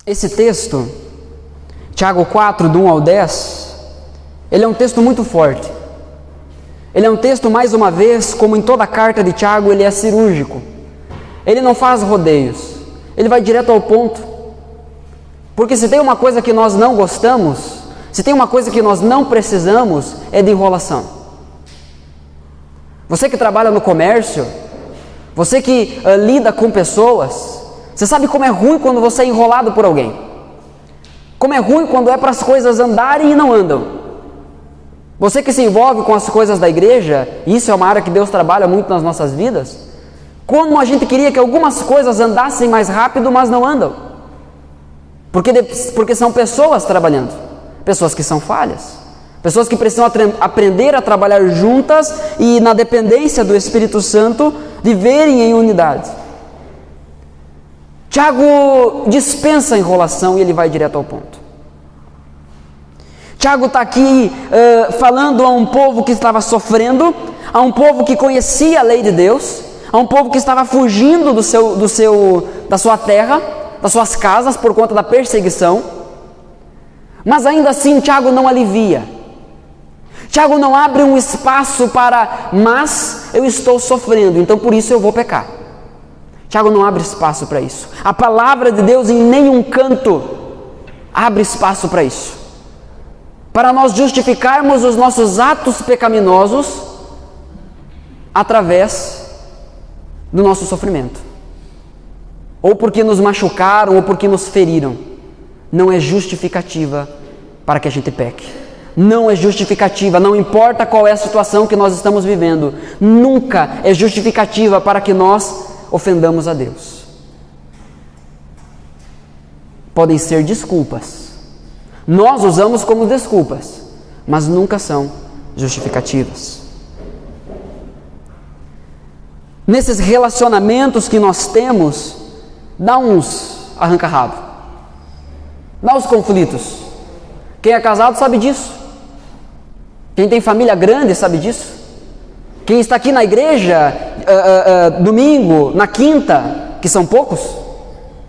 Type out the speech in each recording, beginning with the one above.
Esse texto, Tiago 4, do 1 ao 10, ele é um texto muito forte. Ele é um texto, mais uma vez, como em toda a carta de Tiago, ele é cirúrgico. Ele não faz rodeios, ele vai direto ao ponto. Porque se tem uma coisa que nós não gostamos, se tem uma coisa que nós não precisamos, é de enrolação. Você que trabalha no comércio, você que lida com pessoas, você sabe como é ruim quando você é enrolado por alguém. Como é ruim quando é para as coisas andarem e não andam. Você que se envolve com as coisas da igreja, e isso é uma área que Deus trabalha muito nas nossas vidas, como a gente queria que algumas coisas andassem mais rápido, mas não andam. Porque são pessoas trabalhando, pessoas que são falhas, pessoas que precisam aprender a trabalhar juntas e na dependência do Espírito Santo, viverem em unidade. Tiago dispensa a enrolação e ele vai direto ao ponto. Tiago está aqui falando a um povo que estava sofrendo, a um povo que conhecia a lei de Deus, a um povo que estava fugindo da sua terra, das suas casas por conta da perseguição. Mas ainda assim Tiago não alivia. Tiago não abre um espaço para, mas eu estou sofrendo, então por isso eu vou pecar. Tiago não abre espaço para isso. A palavra de Deus em nenhum canto abre espaço para isso. Para nós justificarmos os nossos atos pecaminosos através do nosso sofrimento. Ou porque nos machucaram, ou porque nos feriram. Não é justificativa para que a gente peque. Não é justificativa, não importa qual é a situação que nós estamos vivendo. Nunca é justificativa para que nós ofendamos a Deus. Podem ser desculpas. Nós usamos como desculpas, mas nunca são justificativas. Nesses relacionamentos que nós temos, dá uns arranca-rabo, dá uns conflitos. Quem é casado sabe disso. Quem tem família grande sabe disso. Quem está aqui na igreja, domingo, na quinta, que são poucos,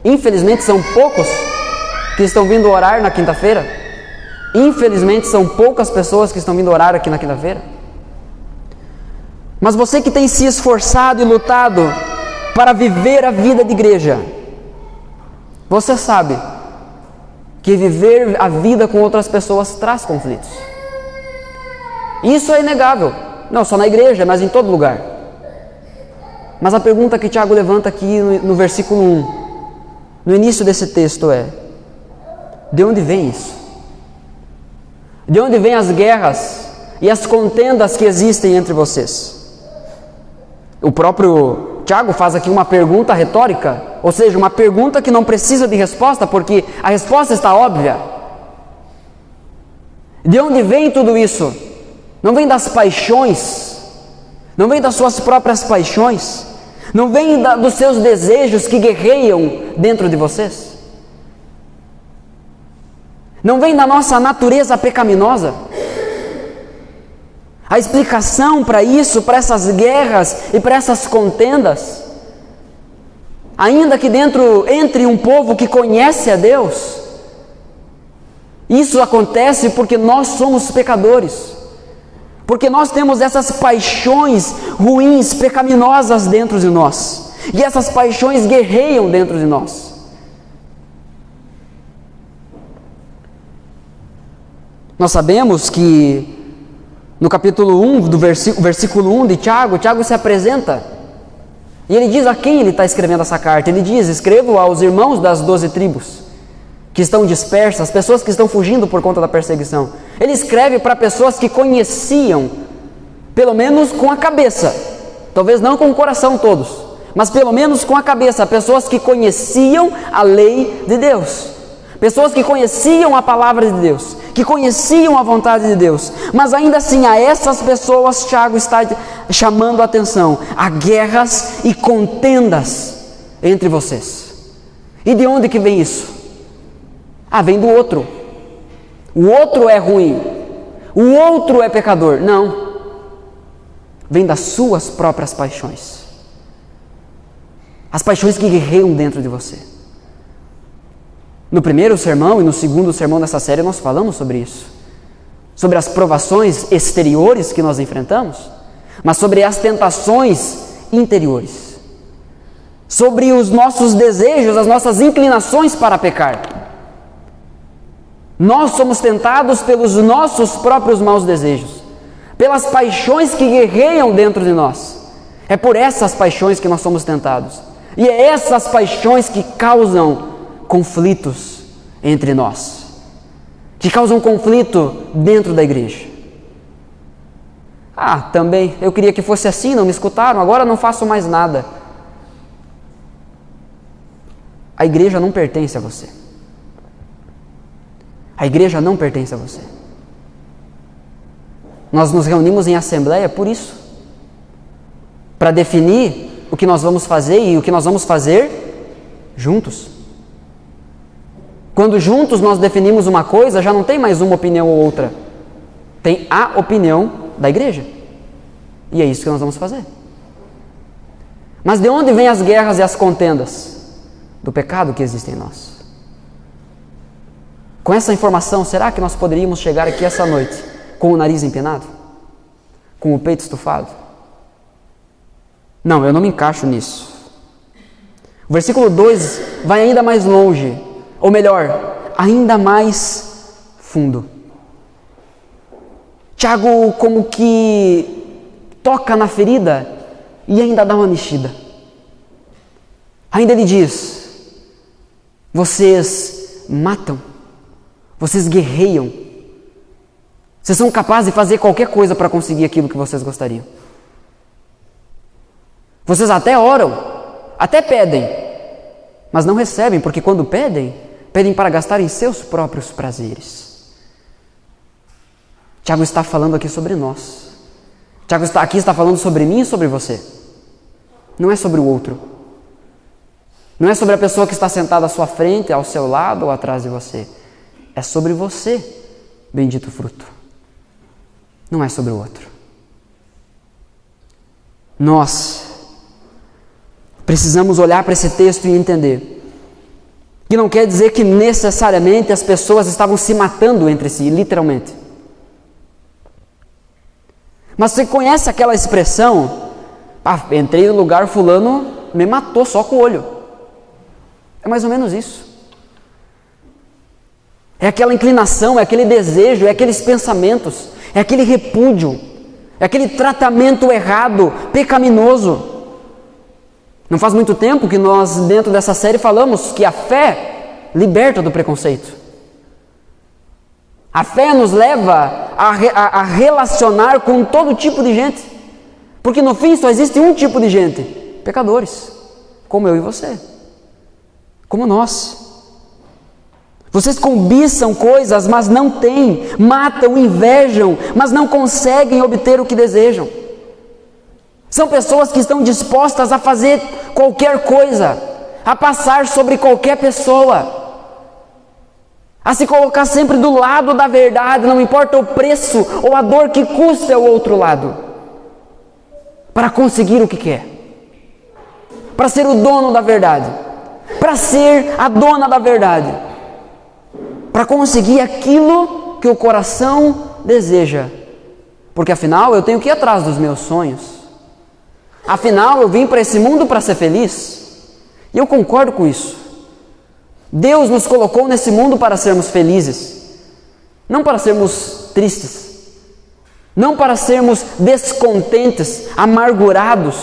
infelizmente são poucos que estão vindo orar na quinta-feira. Infelizmente são poucas pessoas que estão vindo orar aqui na quinta-feira. Mas você que tem se esforçado e lutado para viver a vida de igreja, você sabe que viver a vida com outras pessoas traz conflitos. Isso é inegável, não só na igreja, mas em todo lugar. Mas a pergunta que Tiago levanta aqui no versículo 1, no início desse texto é: de onde vem isso? De onde vêm as guerras e as contendas que existem entre vocês? O próprio Tiago faz aqui uma pergunta retórica, ou seja, uma pergunta que não precisa de resposta, porque a resposta está óbvia. De onde vem tudo isso? Não vem das paixões, não vem das suas próprias paixões, não vem dos seus desejos que guerreiam dentro de vocês? Não vem da nossa natureza pecaminosa? A explicação para isso, para essas guerras e para essas contendas, ainda que entre um povo que conhece a Deus, isso acontece porque nós somos pecadores, porque nós temos essas paixões ruins, pecaminosas dentro de nós, e essas paixões guerreiam dentro de nós. Nós sabemos que no capítulo 1, do versículo 1 de Tiago se apresenta e ele diz a quem ele está escrevendo essa carta. Ele diz: escrevo aos irmãos das 12 tribos que estão dispersas, pessoas que estão fugindo por conta da perseguição. Ele escreve para pessoas que conheciam, pelo menos com a cabeça, talvez não com o coração todos, mas pelo menos com a cabeça, pessoas que conheciam a lei de Deus, pessoas que conheciam a palavra de Deus, que conheciam a vontade de Deus. Mas ainda assim, a essas pessoas Tiago está chamando a atenção: há guerras e contendas entre vocês. E de onde que vem isso? Vem do outro. O outro é ruim, o outro é pecador. Não, vem das suas próprias paixões, as paixões que guerreiam dentro de você. No primeiro sermão e no segundo sermão dessa série nós falamos sobre isso. Sobre as provações exteriores que nós enfrentamos, mas sobre as tentações interiores. Sobre os nossos desejos, as nossas inclinações para pecar. Nós somos tentados pelos nossos próprios maus desejos, pelas paixões que guerreiam dentro de nós. É por essas paixões que nós somos tentados. E é essas paixões que causam conflitos entre nós, que causam conflito dentro da igreja. Também, eu queria que fosse assim, não me escutaram, agora não faço mais nada. A igreja não pertence a você. A igreja não pertence a você. Nós nos reunimos em assembleia por isso, para definir o que nós vamos fazer e o que nós vamos fazer juntos. Quando juntos nós definimos uma coisa, já não tem mais uma opinião ou outra. Tem a opinião da igreja. E é isso que nós vamos fazer. Mas de onde vêm as guerras e as contendas? Do pecado que existe em nós. Com essa informação, será que nós poderíamos chegar aqui essa noite com o nariz empinado? Com o peito estufado? Não, eu não me encaixo nisso. O versículo 2 vai ainda mais longe, ou melhor, ainda mais fundo. Tiago como que toca na ferida e ainda dá uma mexida. Ainda ele diz: vocês matam, vocês guerreiam, vocês são capazes de fazer qualquer coisa para conseguir aquilo que vocês gostariam. Vocês até oram, até pedem, mas não recebem, porque quando pedem para gastar em seus próprios prazeres. Tiago está falando aqui sobre nós. Tiago está falando sobre mim e sobre você. Não é sobre o outro. Não é sobre a pessoa que está sentada à sua frente, ao seu lado ou atrás de você. É sobre você, bendito fruto. Não é sobre o outro. Nós precisamos olhar para esse texto e entender que não quer dizer que necessariamente as pessoas estavam se matando entre si, literalmente. Mas você conhece aquela expressão: entrei no lugar, fulano me matou só com o olho. É mais ou menos isso. É aquela inclinação, é aquele desejo, é aqueles pensamentos, é aquele repúdio, é aquele tratamento errado, pecaminoso. Não faz muito tempo que nós, dentro dessa série, falamos que a fé liberta do preconceito. A fé nos leva a relacionar com todo tipo de gente. Porque no fim só existe um tipo de gente: pecadores, como eu e você, como nós. Vocês cobiçam coisas, mas não têm, matam, invejam, mas não conseguem obter o que desejam. São pessoas que estão dispostas a fazer qualquer coisa, a passar sobre qualquer pessoa, a se colocar sempre do lado da verdade, não importa o preço ou a dor que custa ao outro lado, para conseguir o que quer, para ser o dono da verdade, para ser a dona da verdade, para conseguir aquilo que o coração deseja, porque afinal eu tenho que ir atrás dos meus sonhos. Afinal, eu vim para esse mundo para ser feliz. E eu concordo com isso. Deus nos colocou nesse mundo para sermos felizes, não para sermos tristes, não para sermos descontentes, amargurados.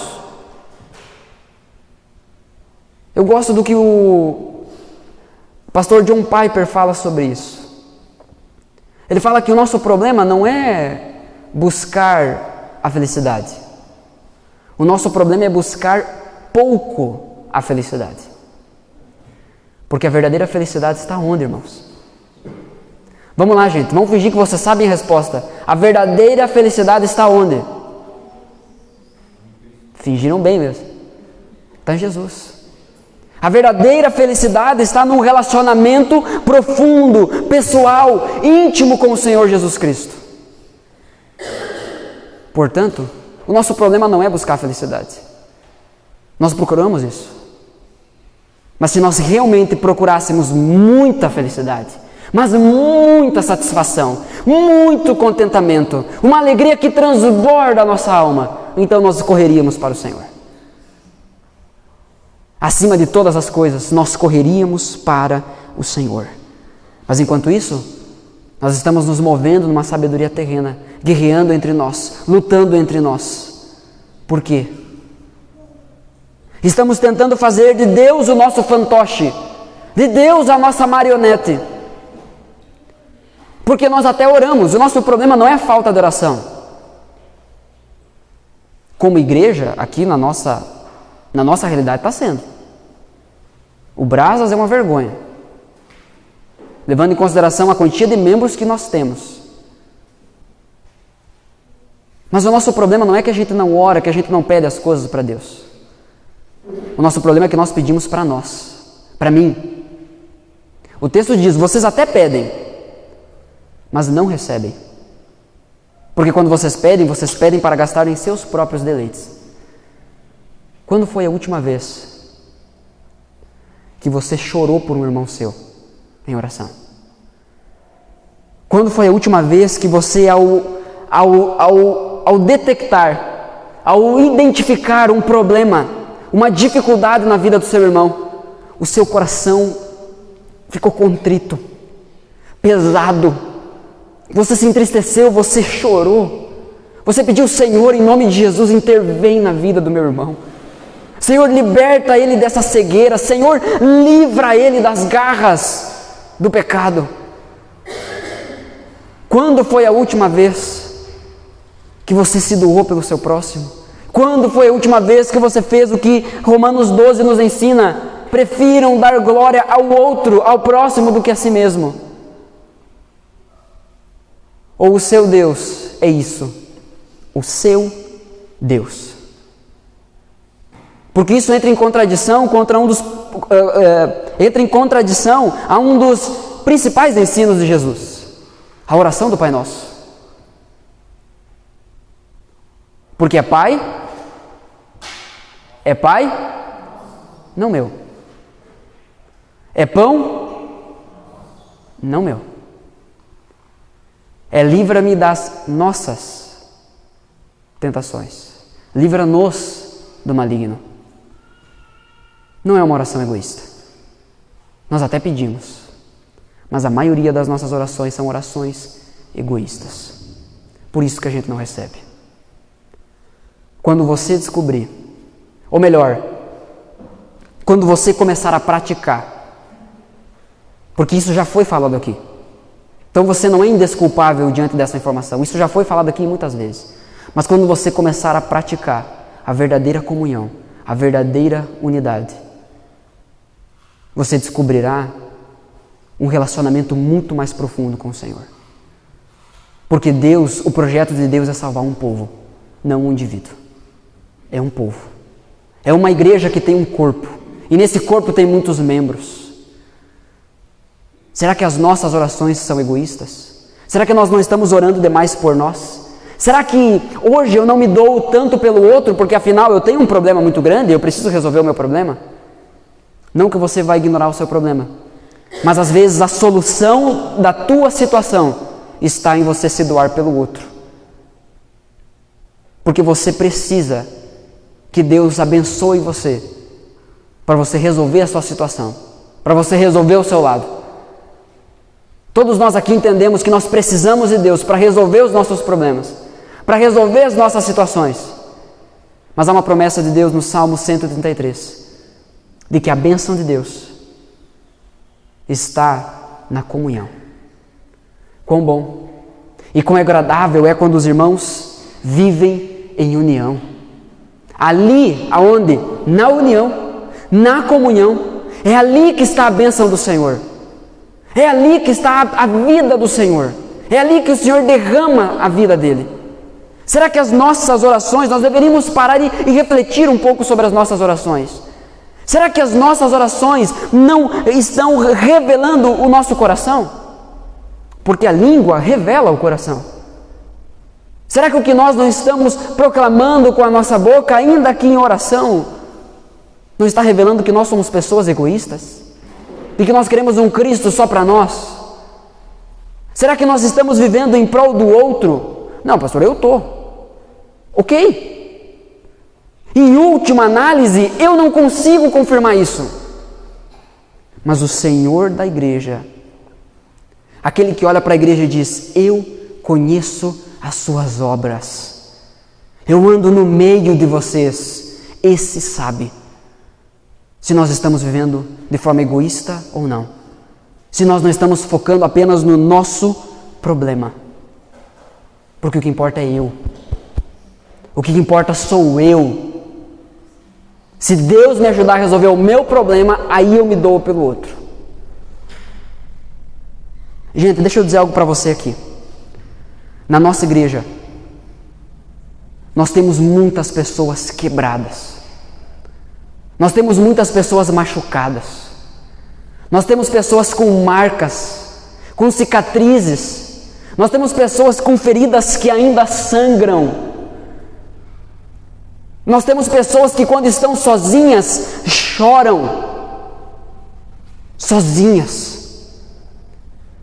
Eu gosto do que o pastor John Piper fala sobre isso. Ele fala que o nosso problema não é buscar a felicidade. O nosso problema é buscar pouco a felicidade. Porque a verdadeira felicidade está onde, irmãos? Vamos lá, gente, vamos fingir que vocês sabem a resposta. A verdadeira felicidade está onde? Fingiram bem mesmo. Está em Jesus. A verdadeira felicidade está num relacionamento profundo, pessoal, íntimo com o Senhor Jesus Cristo. Portanto, o nosso problema não é buscar a felicidade. Nós procuramos isso. Mas se nós realmente procurássemos muita felicidade, mas muita satisfação, muito contentamento, uma alegria que transborda a nossa alma, então nós correríamos para o Senhor. Acima de todas as coisas, nós correríamos para o Senhor. Mas enquanto isso, nós estamos nos movendo numa sabedoria terrena, guerreando entre nós, lutando entre nós. Por quê? Estamos tentando fazer de Deus o nosso fantoche, de Deus a nossa marionete. Porque nós até oramos, o nosso problema não é a falta de oração. Como igreja, aqui na nossa realidade está sendo. O Brasas é uma vergonha, levando em consideração a quantia de membros que nós temos. Mas o nosso problema não é que a gente não ora, que a gente não pede as coisas para Deus. O nosso problema é que nós pedimos para nós, para mim. O texto diz, vocês até pedem, mas não recebem. Porque quando vocês pedem para gastar em seus próprios deleites. Quando foi a última vez que você chorou por um irmão seu em oração? Quando foi a última vez que você, ao detectar, ao identificar um problema, uma dificuldade na vida do seu irmão, o seu coração ficou contrito, pesado, você se entristeceu, você chorou, você pediu, Senhor, em nome de Jesus, intervém na vida do meu irmão. Senhor, liberta ele dessa cegueira. Senhor, livra ele das garras do pecado. Quando foi a última vez que você se doou pelo seu próximo? Quando foi a última vez que você fez o que Romanos 12 nos ensina? Prefiram dar glória ao outro, ao próximo, do que a si mesmo. Ou o seu Deus é isso? O seu Deus. Porque isso entra em contradição entra em contradição a um dos principais ensinos de Jesus, a oração do Pai Nosso. Porque é Pai, não meu. É pão, não meu. É livra-me das nossas tentações. Livra-nos do maligno. Não é uma oração egoísta. Nós até pedimos, mas a maioria das nossas orações são orações egoístas. Por isso que a gente não recebe. Quando você descobrir, ou melhor, quando você começar a praticar, porque isso já foi falado aqui. Então você não é indesculpável diante dessa informação. Isso já foi falado aqui muitas vezes. Mas quando você começar a praticar a verdadeira comunhão, a verdadeira unidade, você descobrirá um relacionamento muito mais profundo com o Senhor. Porque Deus, o projeto de Deus é salvar um povo, não um indivíduo. É um povo. É uma igreja que tem um corpo. E nesse corpo tem muitos membros. Será que as nossas orações são egoístas? Será que nós não estamos orando demais por nós? Será que hoje eu não me dou tanto pelo outro, porque afinal eu tenho um problema muito grande e eu preciso resolver o meu problema? Não que você vai ignorar o seu problema, mas às vezes a solução da tua situação está em você se doar pelo outro. Porque você precisa que Deus abençoe você para você resolver a sua situação, para você resolver o seu lado. Todos nós aqui entendemos que nós precisamos de Deus para resolver os nossos problemas, para resolver as nossas situações. Mas há uma promessa de Deus no Salmo 133, de que a bênção de Deus está na comunhão. Quão bom e quão agradável é quando os irmãos vivem em união. Ali, aonde? Na união, na comunhão, é ali que está a bênção do Senhor. É ali que está a vida do Senhor. É ali que o Senhor derrama a vida dele. Será que as nossas orações, nós deveríamos parar e refletir um pouco sobre as nossas orações? Será que as nossas orações não estão revelando o nosso coração? Porque a língua revela o coração. Será que o que nós não estamos proclamando com a nossa boca, ainda aqui em oração, Não está revelando que nós somos pessoas egoístas? E que nós queremos um Cristo só para nós? Será que nós estamos vivendo em prol do outro? Não, pastor, eu estou. Ok. Em última análise, eu não consigo confirmar isso. Mas o Senhor da igreja, aquele que olha para a igreja e diz: eu conheço as suas obras, eu ando no meio de vocês, esse sabe se nós estamos vivendo de forma egoísta ou não, se nós não estamos focando apenas no nosso problema, porque o que importa é eu, o que importa sou eu. Se Deus me ajudar a resolver o meu problema, aí eu me dou pelo outro. Gente, deixa eu dizer algo para você aqui. Na nossa igreja, nós temos muitas pessoas quebradas. Nós temos muitas pessoas machucadas. Nós temos pessoas com marcas, com cicatrizes. Nós temos pessoas com feridas que ainda sangram. Nós temos pessoas que quando estão sozinhas, choram. Sozinhas.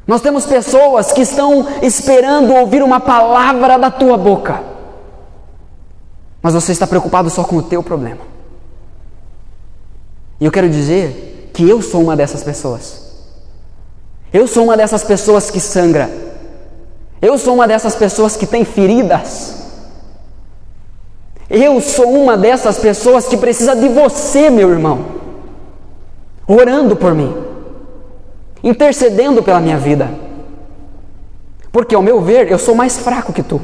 Nós temos pessoas que estão esperando ouvir uma palavra da tua boca. Mas você está preocupado só com o teu problema. E eu quero dizer que eu sou uma dessas pessoas. Eu sou uma dessas pessoas que sangra. Eu sou uma dessas pessoas que tem feridas. Eu sou uma dessas pessoas que precisa de você, meu irmão, orando por mim, intercedendo pela minha vida, porque ao meu ver, eu sou mais fraco que tu.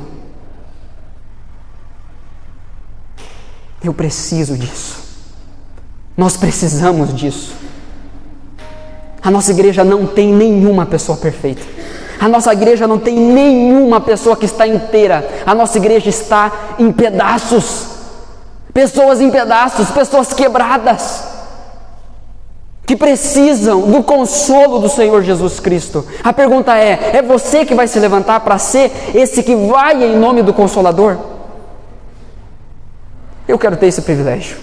Eu preciso disso. Nós precisamos disso. A nossa igreja não tem nenhuma pessoa perfeita. A nossa igreja não tem nenhuma pessoa que está inteira. A nossa igreja está em pedaços. Pessoas em pedaços, pessoas quebradas, que precisam do consolo do Senhor Jesus Cristo. A pergunta é você que vai se levantar para ser esse que vai em nome do Consolador? Eu quero ter esse privilégio.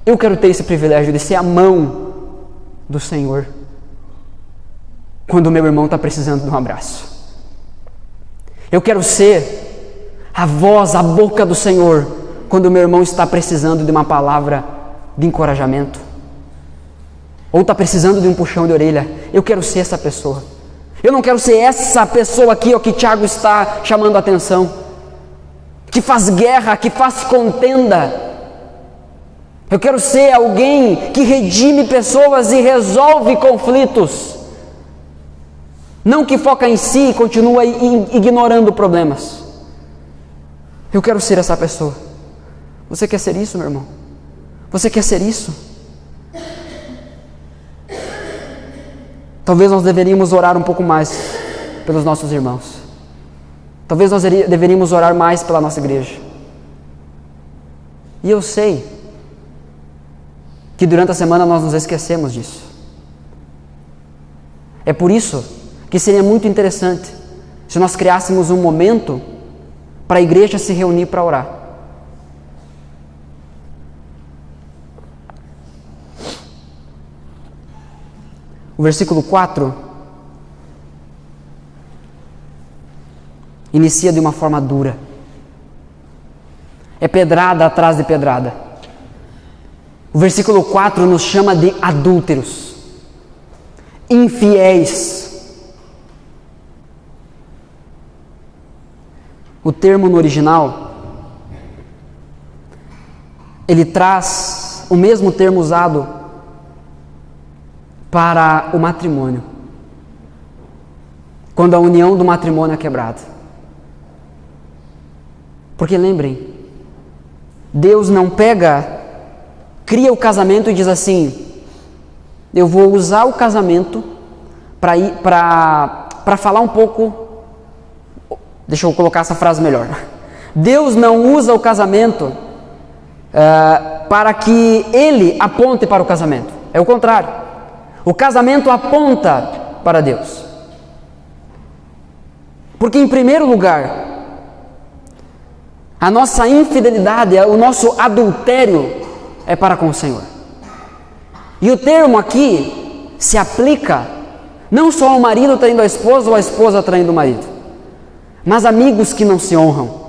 Eu quero ter esse privilégio de ser a mão do Senhor quando o meu irmão está precisando de um abraço. Eu quero ser a voz, a boca do Senhor quando o meu irmão está precisando de uma palavra de encorajamento ou está precisando de um puxão de orelha. Eu quero ser essa pessoa. Eu não quero ser essa pessoa aqui, ó, que Tiago está chamando a atenção, que faz guerra, que faz contenda. Eu quero ser alguém que redime pessoas e resolve conflitos, não que foca em si e continua ignorando problemas. Eu quero ser essa pessoa. Você quer ser isso, meu irmão? Você quer ser isso? Talvez nós deveríamos orar um pouco mais pelos nossos irmãos. Talvez nós deveríamos orar mais pela nossa igreja. E eu sei que durante a semana nós nos esquecemos disso. É por isso que seria muito interessante se nós criássemos um momento para a igreja se reunir para orar. O versículo 4 inicia de uma forma dura. É pedrada atrás de pedrada. O versículo 4 nos chama de adúlteros, infiéis. O termo no original, ele traz o mesmo termo usado para o matrimônio, quando a união do matrimônio é quebrada. Porque lembrem, Deus não cria o casamento e diz assim: eu vou usar o casamento para falar um pouco. Deixa eu colocar essa frase melhor. Deus não usa o casamento para que ele aponte para o casamento. É o contrário. O casamento aponta para Deus. Porque, em primeiro lugar, a nossa infidelidade, o nosso adultério, é para com o Senhor. E o termo aqui se aplica não só ao marido traindo a esposa ou a esposa traindo o marido, mas amigos que não se honram.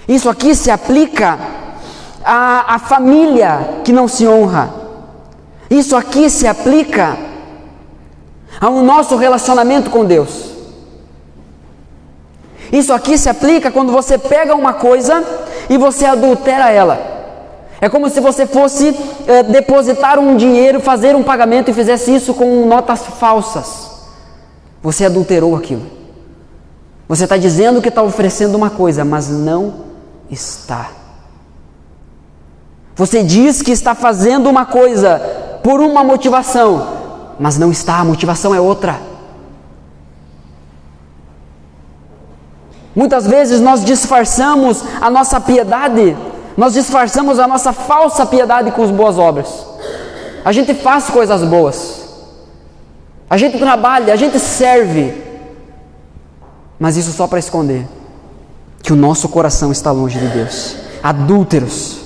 Isso aqui se aplica à família que não se honra. Isso aqui se aplica ao nosso relacionamento com Deus. Isso aqui se aplica quando você pega uma coisa e você adultera ela. É como se você fosse depositar um dinheiro, fazer um pagamento e fizesse isso com notas falsas. Você adulterou aquilo. Você está dizendo que está oferecendo uma coisa, mas não está. Você diz que está fazendo uma coisa por uma motivação, mas não está, a motivação é outra. Muitas vezes nós disfarçamos a nossa piedade, nós disfarçamos a nossa falsa piedade com as boas obras. A gente faz coisas boas, a gente trabalha, a gente serve, mas isso só para esconder que o nosso coração está longe de Deus. Adúlteros.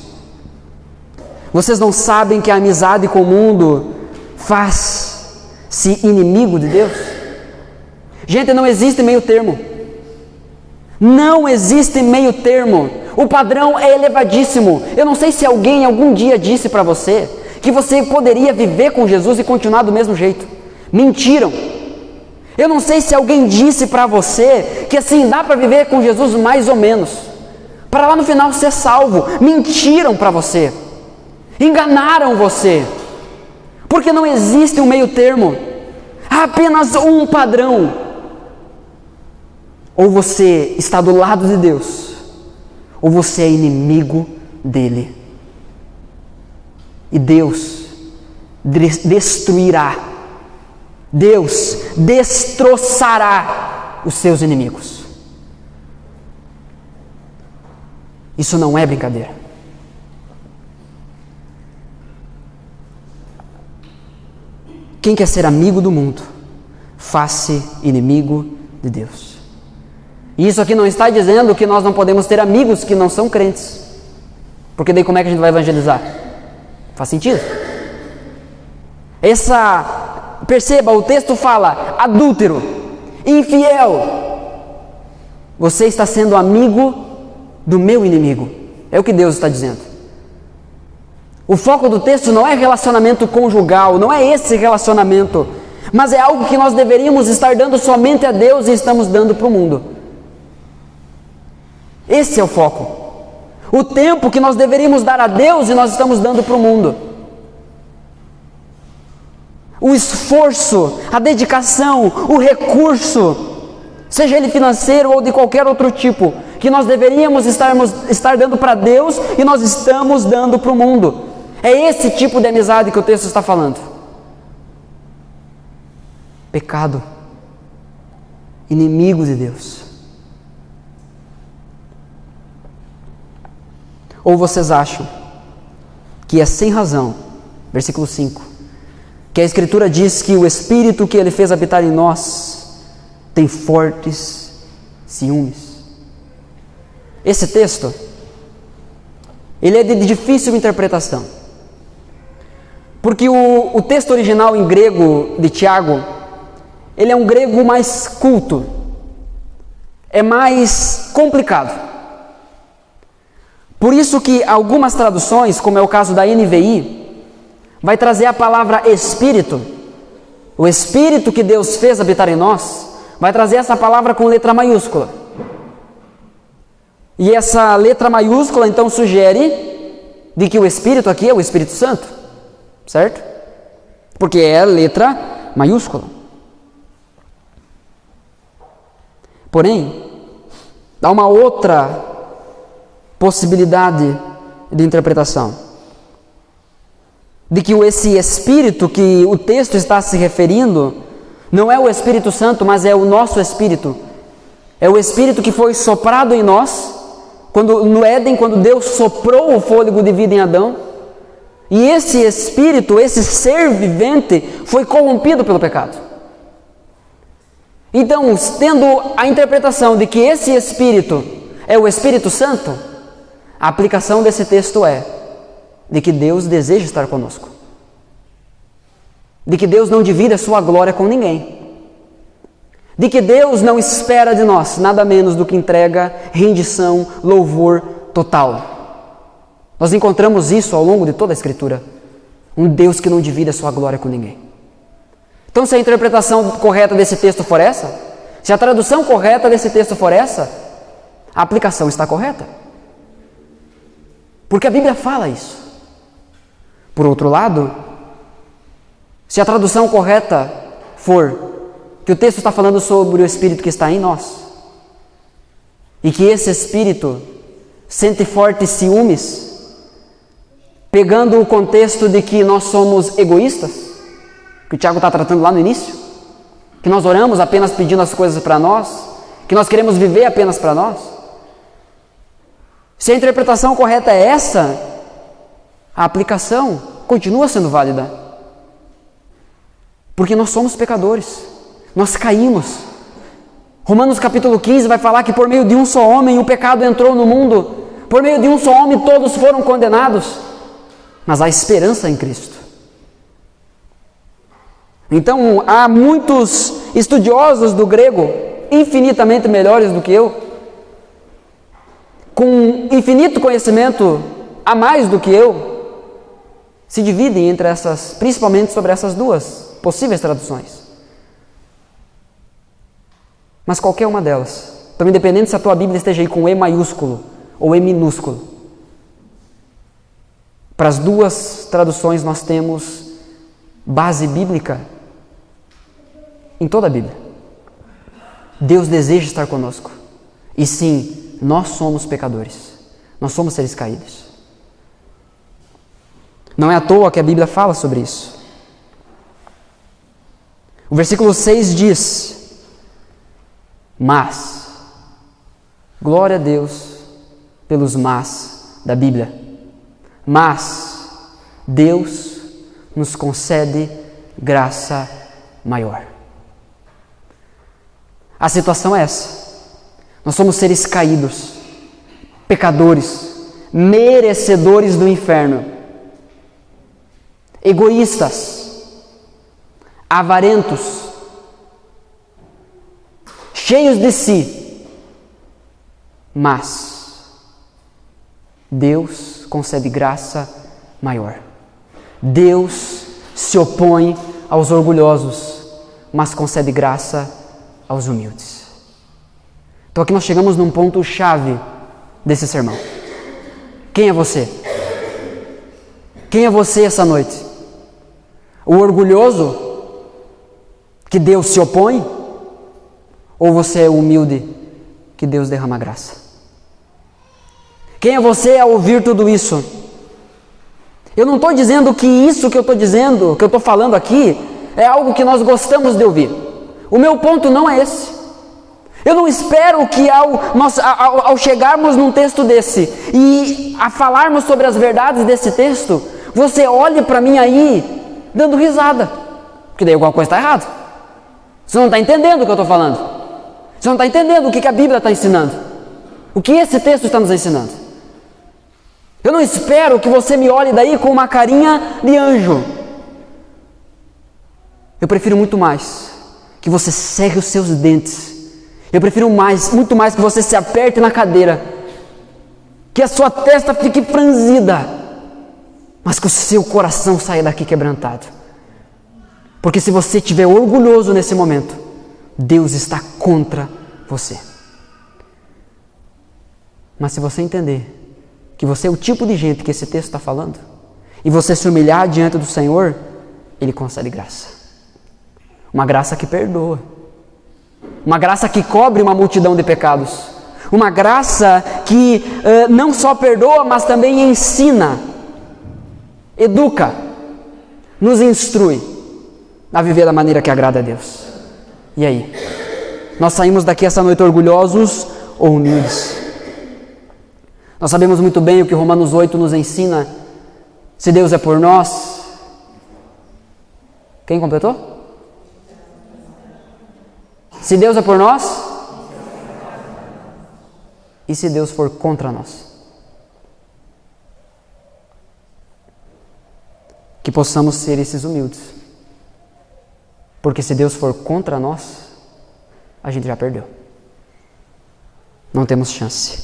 Vocês não sabem que a amizade com o mundo faz-se inimigo de Deus? Gente, não existe meio termo. Não existe meio termo. O padrão é elevadíssimo. Eu não sei se alguém algum dia disse para você que você poderia viver com Jesus e continuar do mesmo jeito. Mentiram. Eu não sei se alguém disse para você que assim dá para viver com Jesus mais ou menos, para lá no final ser salvo. Mentiram para você. Enganaram você. Porque não existe um meio termo. Há apenas um padrão. Ou você está do lado de Deus, ou você é inimigo dele. E Deus destruirá, Deus destroçará os seus inimigos. Isso não é brincadeira. Quem quer ser amigo do mundo, faz-se inimigo de Deus. E isso aqui não está dizendo que nós não podemos ter amigos que não são crentes, porque daí como é que a gente vai evangelizar? Faz sentido? Perceba, o texto fala, adúltero, infiel, você está sendo amigo do meu inimigo, é o que Deus está dizendo. O foco do texto não é relacionamento conjugal, não é esse relacionamento, mas é algo que nós deveríamos estar dando somente a Deus e estamos dando para o mundo. Esse é o foco. O tempo que nós deveríamos dar a Deus e nós estamos dando para o mundo. O esforço, a dedicação, o recurso, seja ele financeiro ou de qualquer outro tipo, que nós deveríamos estar dando para Deus e nós estamos dando para o mundo. É esse tipo de amizade que o texto está falando. Pecado. Inimigo de Deus. Ou vocês acham que é sem razão, versículo 5, que a Escritura diz que o Espírito que Ele fez habitar em nós tem fortes ciúmes? Esse texto, ele é de difícil interpretação, porque o texto original em grego de Tiago, ele é um grego mais culto, é mais complicado. Por isso que algumas traduções, como é o caso da NVI, vai trazer a palavra Espírito. O Espírito que Deus fez habitar em nós, vai trazer essa palavra com letra maiúscula. E essa letra maiúscula então sugere de que o Espírito aqui é o Espírito Santo, certo? Porque é a letra maiúscula. Porém, há uma outra possibilidade de interpretação, de que esse Espírito que o texto está se referindo não é o Espírito Santo, mas é o nosso Espírito. É o Espírito que foi soprado em nós no Éden, quando Deus soprou o fôlego de vida em Adão. E esse Espírito, esse ser vivente, foi corrompido pelo pecado. Então, tendo a interpretação de que esse Espírito é o Espírito Santo, A aplicação desse texto é de que Deus deseja estar conosco. De que Deus não divide a sua glória com ninguém. De que Deus não espera de nós nada menos do que entrega, rendição, louvor total. Nós encontramos isso ao longo de toda a Escritura. Um Deus que não divide a sua glória com ninguém. Então, se a interpretação correta desse texto for essa, se a tradução correta desse texto for essa, a aplicação está correta. Porque a Bíblia fala isso. Por outro lado, se a tradução correta for que o texto está falando sobre o Espírito que está em nós, e que esse Espírito sente fortes ciúmes, pegando o contexto de que nós somos egoístas, que o Tiago está tratando lá no início, que nós oramos apenas pedindo as coisas para nós, que nós queremos viver apenas para nós. Se a interpretação correta é essa, a aplicação continua sendo válida. Porque nós somos pecadores, nós caímos. Romanos capítulo 15 vai falar que por meio de um só homem o pecado entrou no mundo, por meio de um só homem todos foram condenados, mas há esperança em Cristo. Então há muitos estudiosos do grego, infinitamente melhores do que eu, com infinito conhecimento a mais do que eu, se dividem entre essas, principalmente sobre essas duas possíveis traduções. Mas qualquer uma delas, então independente se a tua Bíblia esteja aí com E maiúsculo ou E minúsculo, para as duas traduções nós temos base bíblica em toda a Bíblia. Deus deseja estar conosco. E sim, nós somos pecadores. Nós somos seres caídos. Não é à toa que a Bíblia fala sobre isso. O versículo 6 diz: mas, glória a Deus pelos mas da Bíblia, mas Deus nos concede graça maior. A situação é essa. Nós somos seres caídos, pecadores, merecedores do inferno, egoístas, avarentos, cheios de si, mas Deus concede graça maior. Deus se opõe aos orgulhosos, mas concede graça aos humildes. Então aqui nós chegamos num ponto chave desse sermão. Quem é você? Quem é você essa noite? O orgulhoso que Deus se opõe? Ou você é o humilde que Deus derrama graça? Quem é você ao ouvir tudo isso? Eu não estou dizendo que isso que eu estou dizendo, que eu estou falando aqui, é algo que nós gostamos de ouvir. O meu ponto não é esse. Eu não espero que ao chegarmos num texto desse e a falarmos sobre as verdades desse texto, você olhe para mim aí dando risada, porque daí alguma coisa está errada. Você não está entendendo o que eu estou falando. Você não está entendendo o que a Bíblia está ensinando. O que esse texto está nos ensinando. Eu não espero que você me olhe daí com uma carinha de anjo. Eu prefiro muito mais que você cerre os seus dentes. Eu prefiro muito mais que você se aperte na cadeira, que a sua testa fique franzida, mas que o seu coração saia daqui quebrantado. Porque se você estiver orgulhoso nesse momento, Deus está contra você. Mas se você entender que você é o tipo de gente que esse texto está falando, e você se humilhar diante do Senhor, Ele concede graça. Uma graça que perdoa. Uma graça que cobre uma multidão de pecados. Uma graça que não só perdoa, mas também ensina, educa, nos instrui a viver da maneira que agrada a Deus. E aí? Nós saímos daqui essa noite orgulhosos ou humildes? Nós sabemos muito bem o que Romanos 8 nos ensina. Se Deus é por nós... Quem completou? Se Deus é por nós, e se Deus for contra nós? que possamos ser esses humildes. Porque se Deus for contra nós, a gente já perdeu. Não temos chance.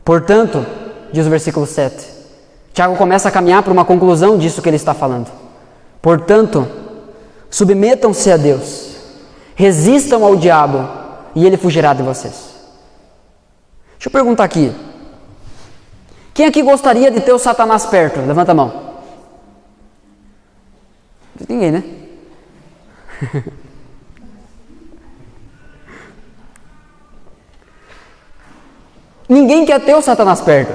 Portanto, diz o versículo 7, Tiago começa a caminhar para uma conclusão disso que ele está falando. Portanto, submetam-se a Deus, resistam ao diabo e ele fugirá de vocês. Deixa eu perguntar aqui. Quem aqui gostaria de ter o Satanás perto? Levanta a mão. Ninguém, né? Ninguém quer ter o Satanás perto.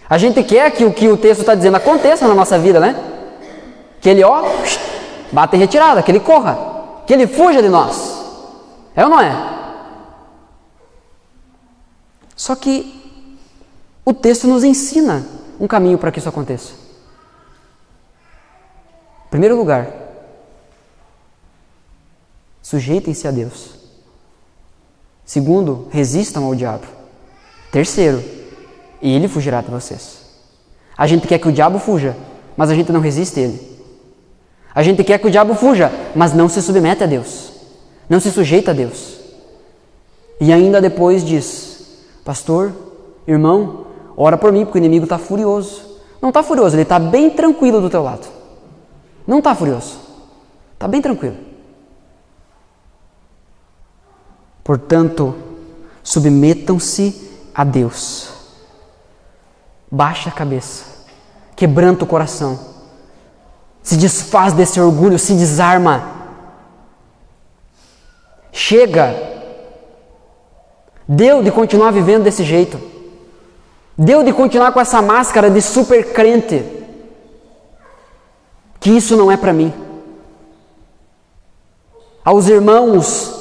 A gente quer que o que o texto está dizendo aconteça na nossa vida, né? Que ele, bata em retirada, que ele corra, que ele fuja de nós. É ou não é? Só que o texto nos ensina um caminho para que isso aconteça. Em primeiro lugar, sujeitem-se a Deus. Segundo, resistam ao diabo. Terceiro, ele fugirá de vocês. A gente quer que o diabo fuja, mas a gente não resiste a ele. A gente quer que o diabo fuja, mas não se submete a Deus. Não se sujeita a Deus. E ainda depois diz, pastor, irmão, ora por mim, porque o inimigo está furioso. Não está furioso, ele está bem tranquilo do teu lado. Não está furioso, está bem tranquilo. Portanto, submetam-se a Deus. Baixa a cabeça, quebranta o coração, se desfaz desse orgulho, se desarma. Chega. Deu de continuar vivendo desse jeito. Deu de continuar com essa máscara de super crente. Que isso não é para mim. Aos irmãos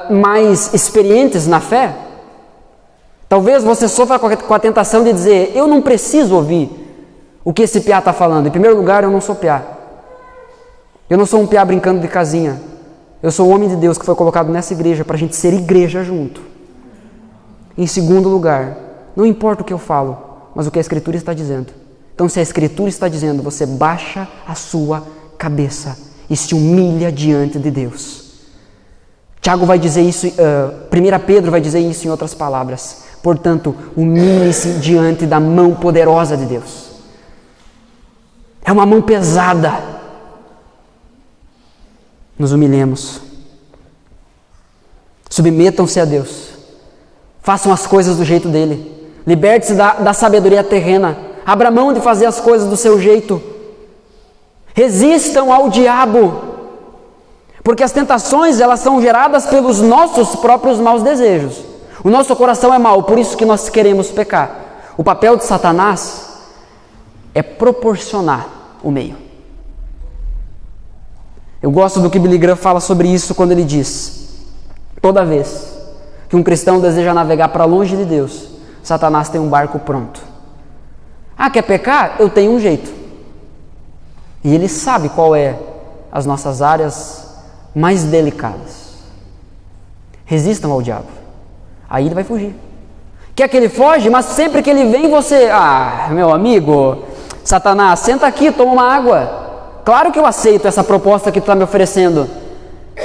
mais experientes na fé, talvez você sofra com a tentação de dizer, eu não preciso ouvir o que esse piá está falando. Em primeiro lugar, eu não sou piá. Eu não sou um piá brincando de casinha. Eu sou um homem de Deus que foi colocado nessa igreja para a gente ser igreja junto. Em segundo lugar, não importa o que eu falo, mas o que a Escritura está dizendo. Então, se a Escritura está dizendo, você baixa a sua cabeça e se humilha diante de Deus. Tiago vai dizer isso, 1 Pedro vai dizer isso em outras palavras. Portanto, humilhe-se diante da mão poderosa de Deus. É uma mão pesada. Nos humilhemos. Submetam-se a Deus. Façam as coisas do jeito dele. Liberte-se da sabedoria terrena. Abra mão de fazer as coisas do seu jeito. Resistam ao diabo. Porque as tentações, elas são geradas pelos nossos próprios maus desejos. O nosso coração é mau, por isso que nós queremos pecar. O papel de Satanás é proporcionar o meio. Eu gosto do que Billy Graham fala sobre isso quando ele diz: toda vez que um cristão deseja navegar para longe de Deus, Satanás tem um barco pronto. Ah, quer pecar? Eu tenho um jeito. E ele sabe qual é as nossas áreas mais delicadas. Resistam ao diabo. Aí ele vai fugir. Quer que ele foge? Mas sempre que ele vem, você... Ah, meu amigo, Satanás, senta aqui, toma uma água. Claro que eu aceito essa proposta que tu está me oferecendo.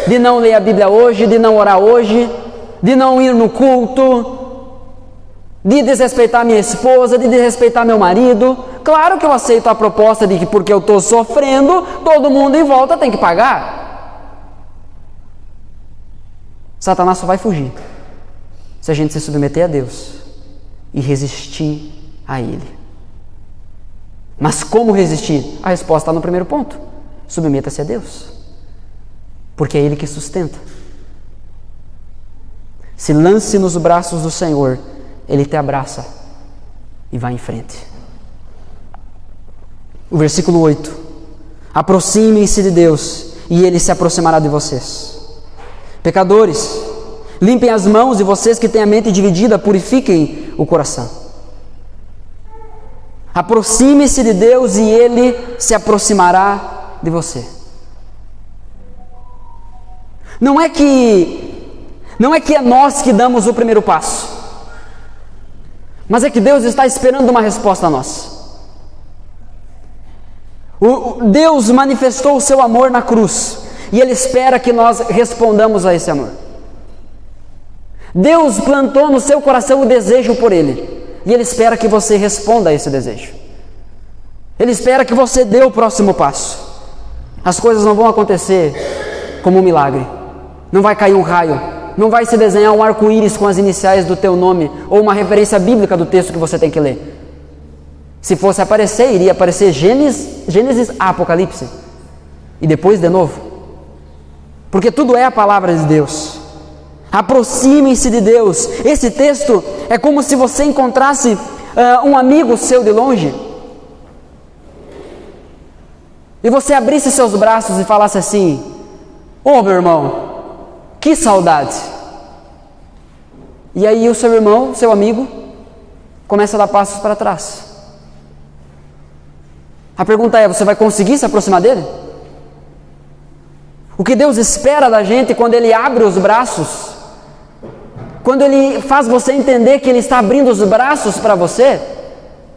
De não ler a Bíblia hoje, de não orar hoje, de não ir no culto, de desrespeitar minha esposa, de desrespeitar meu marido. Claro que eu aceito a proposta de que porque eu estou sofrendo, todo mundo em volta tem que pagar. Satanás só vai fugir se a gente se submeter a Deus e resistir a Ele. Mas como resistir? A resposta está no primeiro ponto. Submeta-se a Deus, porque é Ele que sustenta. Se lance nos braços do Senhor, Ele te abraça e vai em frente. O versículo 8: aproximem-se de Deus e Ele se aproximará de vocês. Pecadores, limpem as mãos, e vocês que têm a mente dividida, purifiquem o coração. Aproxime-se de Deus e Ele se aproximará de você. Não é que é nós que damos o primeiro passo, mas é que Deus está esperando uma resposta a nós. Deus manifestou o seu amor na cruz, e Ele espera que nós respondamos a esse amor. Deus plantou no seu coração o desejo por Ele, e Ele espera que você responda a esse desejo. Ele espera que você dê o próximo passo. As coisas não vão acontecer como um milagre. Não vai cair um raio, não vai se desenhar um arco-íris com as iniciais do teu nome, ou uma referência bíblica do texto que você tem que ler. Se fosse aparecer, iria aparecer Gênesis a Apocalipse, e depois de novo. Porque tudo é a palavra de Deus. Aproximem-se de Deus. Esse texto é como se você encontrasse um amigo seu de longe, e você abrisse seus braços e falasse assim: ô meu irmão, que saudade. E aí o seu irmão, seu amigo, começa a dar passos para trás. A pergunta é: você vai conseguir se aproximar dele? O que Deus espera da gente quando Ele abre os braços, quando Ele faz você entender que Ele está abrindo os braços para você,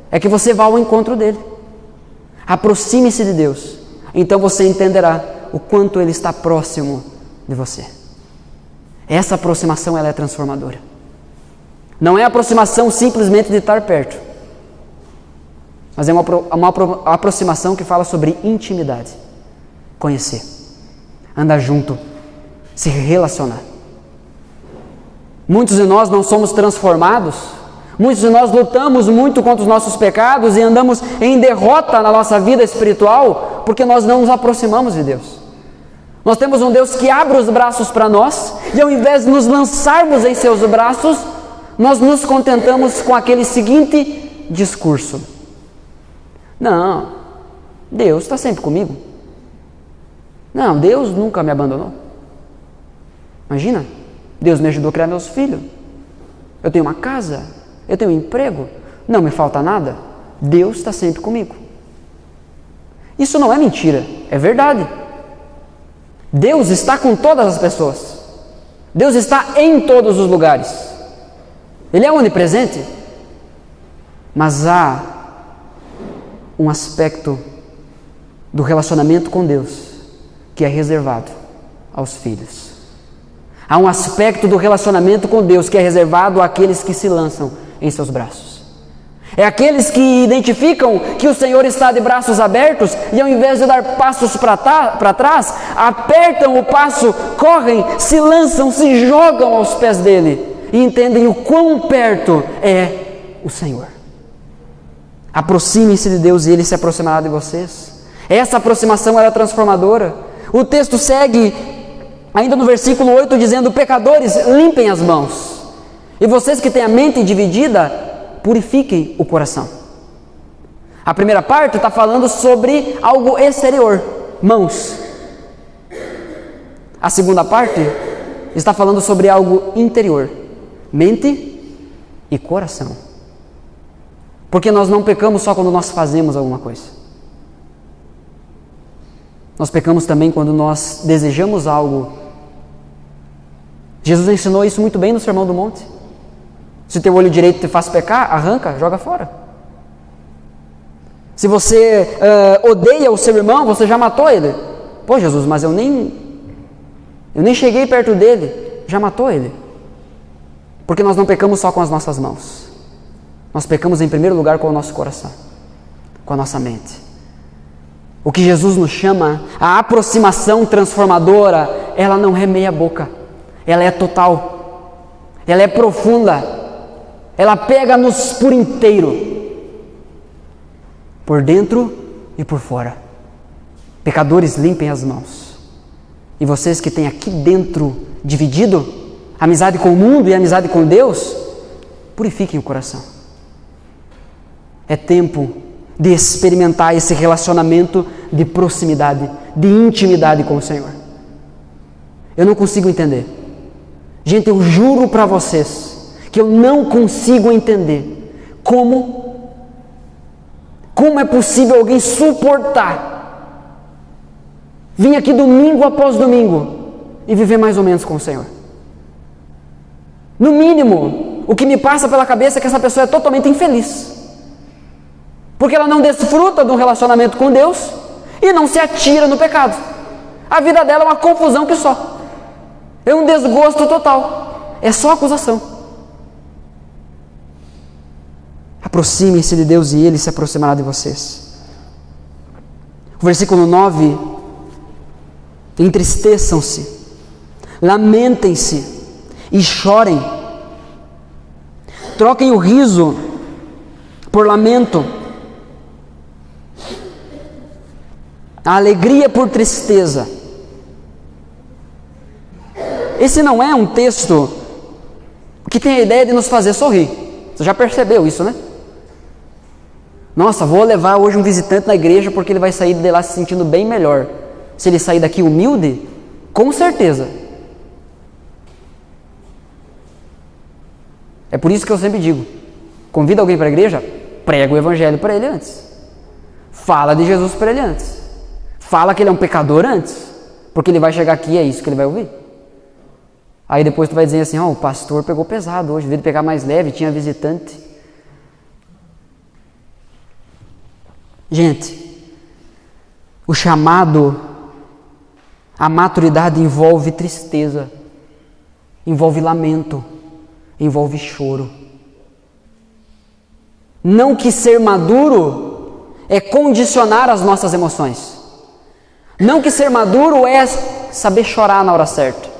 é que você vá ao encontro dEle. Aproxime-se de Deus, então você entenderá o quanto Ele está próximo de você. Essa aproximação, ela é transformadora. Não é aproximação simplesmente de estar perto, mas é uma aproximação que fala sobre intimidade, conhecer, andar junto, se relacionar. Muitos de nós não somos transformados, muitos de nós lutamos muito contra os nossos pecados e andamos em derrota na nossa vida espiritual porque nós não nos aproximamos de Deus. Nós temos um Deus que abre os braços para nós, e ao invés de nos lançarmos em seus braços, nós nos contentamos com aquele seguinte discurso: não, Deus está sempre comigo. Não, Deus nunca me abandonou. Imagina, Deus me ajudou a criar meus filhos. Eu tenho uma casa, eu tenho um emprego, não me falta nada. Deus está sempre comigo. Isso não é mentira, é verdade. Deus está com todas as pessoas. Deus está em todos os lugares. Ele é onipresente. Mas há um aspecto do relacionamento com Deus que é reservado aos filhos. Há um aspecto do relacionamento com Deus que é reservado àqueles que se lançam em seus braços. É aqueles que identificam que o Senhor está de braços abertos e, ao invés de dar passos para trás, apertam o passo, correm, se lançam, se jogam aos pés dele e entendem o quão perto é o Senhor. Aproximem-se de Deus e Ele se aproximará de vocês. Essa aproximação era transformadora. O texto segue ainda no versículo 8 dizendo: pecadores, limpem as mãos. E vocês que têm a mente dividida, purifiquem o coração. A primeira parte está falando sobre algo exterior, mãos. A segunda parte está falando sobre algo interior, mente e coração. Porque nós não pecamos só quando nós fazemos alguma coisa. Nós pecamos também quando nós desejamos algo. Jesus ensinou isso muito bem no Sermão do Monte. Se teu olho direito te faz pecar, arranca, joga fora. Se você odeia o seu irmão, você já matou ele. Pô, Jesus, mas eu nem cheguei perto dele. Já matou ele. Porque nós não pecamos só com as nossas mãos. Nós pecamos em primeiro lugar com o nosso coração, com a nossa mente. O que Jesus nos chama, a aproximação transformadora, ela não é meia boca. Ela é total. Ela é profunda. Ela pega-nos por inteiro, por dentro e por fora. Pecadores, limpem as mãos. E vocês que têm aqui dentro dividido, amizade com o mundo e amizade com Deus, purifiquem o coração. É tempo de experimentar esse relacionamento de proximidade, de intimidade com o Senhor. Eu não consigo entender. Gente, eu juro para vocês que eu não consigo entender como é possível alguém suportar vir aqui domingo após domingo e viver mais ou menos com o Senhor. No mínimo, o que me passa pela cabeça é que essa pessoa é totalmente infeliz, porque ela não desfruta de um relacionamento com Deus e não se atira no pecado. A vida dela é uma confusão que só. É um desgosto total. É só acusação. Aproximem-se de Deus e Ele se aproximará de vocês. O versículo 9: entristeçam-se, lamentem-se e chorem. Troquem o riso por lamento, a alegria por tristeza. Esse não é um texto que tem a ideia de nos fazer sorrir. Você já percebeu isso, né? Nossa, vou levar hoje um visitante na igreja porque ele vai sair de lá se sentindo bem melhor. Se ele sair daqui humilde, com certeza. É por isso que eu sempre digo, convida alguém para a igreja, prega o evangelho para ele antes. Fala de Jesus para ele antes. Fala que ele é um pecador antes, porque ele vai chegar aqui e é isso que ele vai ouvir. Aí depois tu vai dizer assim, o pastor pegou pesado hoje, em vez de pegar mais leve, tinha visitante. Gente, o chamado à maturidade envolve tristeza, envolve lamento, envolve choro. Não que ser maduro é condicionar as nossas emoções. Não que ser maduro é saber chorar na hora certa.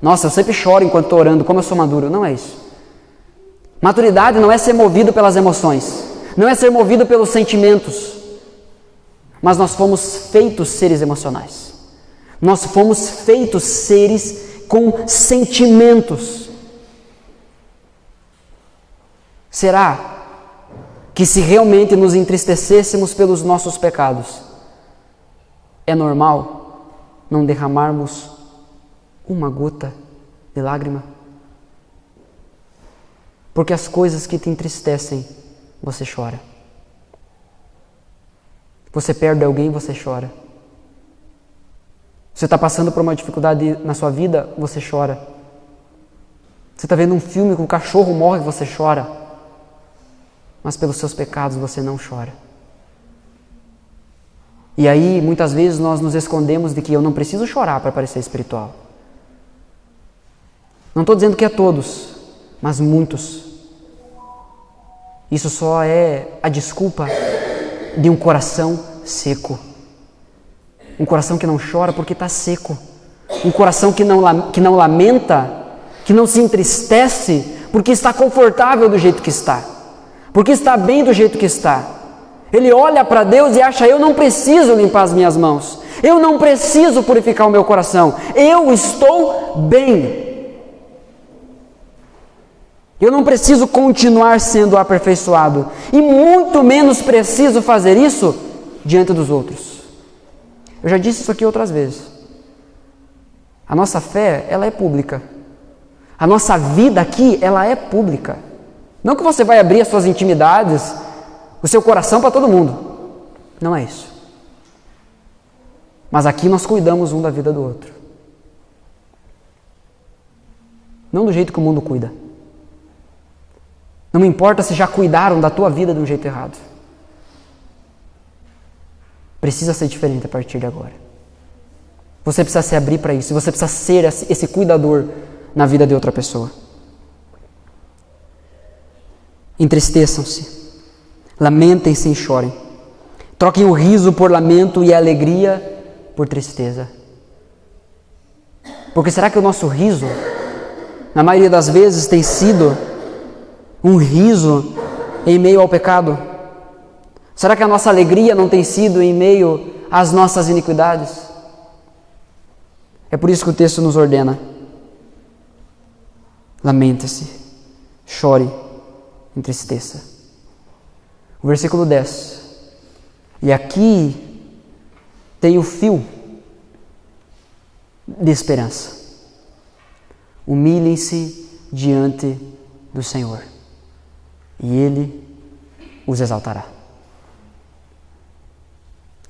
Nossa, eu sempre choro enquanto estou orando, como eu sou maduro. Não é isso. Maturidade não é ser movido pelas emoções, não é ser movido pelos sentimentos, mas nós fomos feitos seres emocionais. Nós fomos feitos seres com sentimentos. Será que se realmente nos entristecêssemos pelos nossos pecados, é normal não derramarmos uma gota de lágrima? Porque as coisas que te entristecem, você chora. Você perde alguém, você chora. Você está passando por uma dificuldade na sua vida, você chora. Você está vendo um filme que o cachorro morre, você chora. Mas pelos seus pecados você não chora. E aí, muitas vezes, nós nos escondemos de que eu não preciso chorar para parecer espiritual. Não estou dizendo que é todos, mas muitos. Isso só é a desculpa de um coração seco. Um coração que não chora porque está seco. Um coração que não lamenta, que não se entristece porque está confortável do jeito que está. Porque está bem do jeito que está. Ele olha para Deus e acha, eu não preciso limpar as minhas mãos. Eu não preciso purificar o meu coração. Eu estou bem. Eu não preciso continuar sendo aperfeiçoado. E muito menos preciso fazer isso diante dos outros. Eu já disse isso aqui outras vezes. A nossa fé, ela é pública. A nossa vida aqui, ela é pública. Não que você vai abrir as suas intimidades, o seu coração para todo mundo. Não é isso. Mas aqui nós cuidamos um da vida do outro. Não do jeito que o mundo cuida. Não me importa se já cuidaram da tua vida de um jeito errado. Precisa ser diferente a partir de agora. Você precisa se abrir para isso. Você precisa ser esse cuidador na vida de outra pessoa. Entristeçam-se, lamentem-se e chorem. Troquem o riso por lamento e a alegria por tristeza. Porque será que o nosso riso, na maioria das vezes, tem sido um riso em meio ao pecado? Será que a nossa alegria não tem sido em meio às nossas iniquidades? É por isso que o texto nos ordena: lamente-se, chore, entristeça. O versículo 10. E aqui tem o fio de esperança. Humilhem-se diante do Senhor, e Ele os exaltará.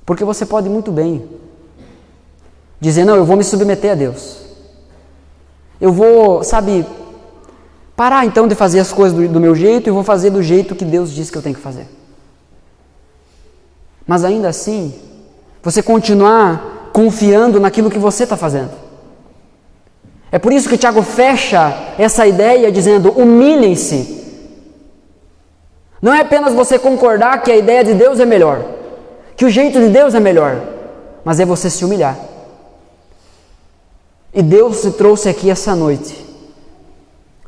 Porque você pode muito bem dizer, não, eu vou me submeter a Deus. Eu vou, parar então de fazer as coisas do meu jeito e vou fazer do jeito que Deus diz que eu tenho que fazer. Mas ainda assim, você continuar confiando naquilo que você está fazendo. É por isso que Tiago fecha essa ideia dizendo: humilhem-se. Não é apenas você concordar que a ideia de Deus é melhor, que o jeito de Deus é melhor, mas é você se humilhar. E Deus te trouxe aqui essa noite,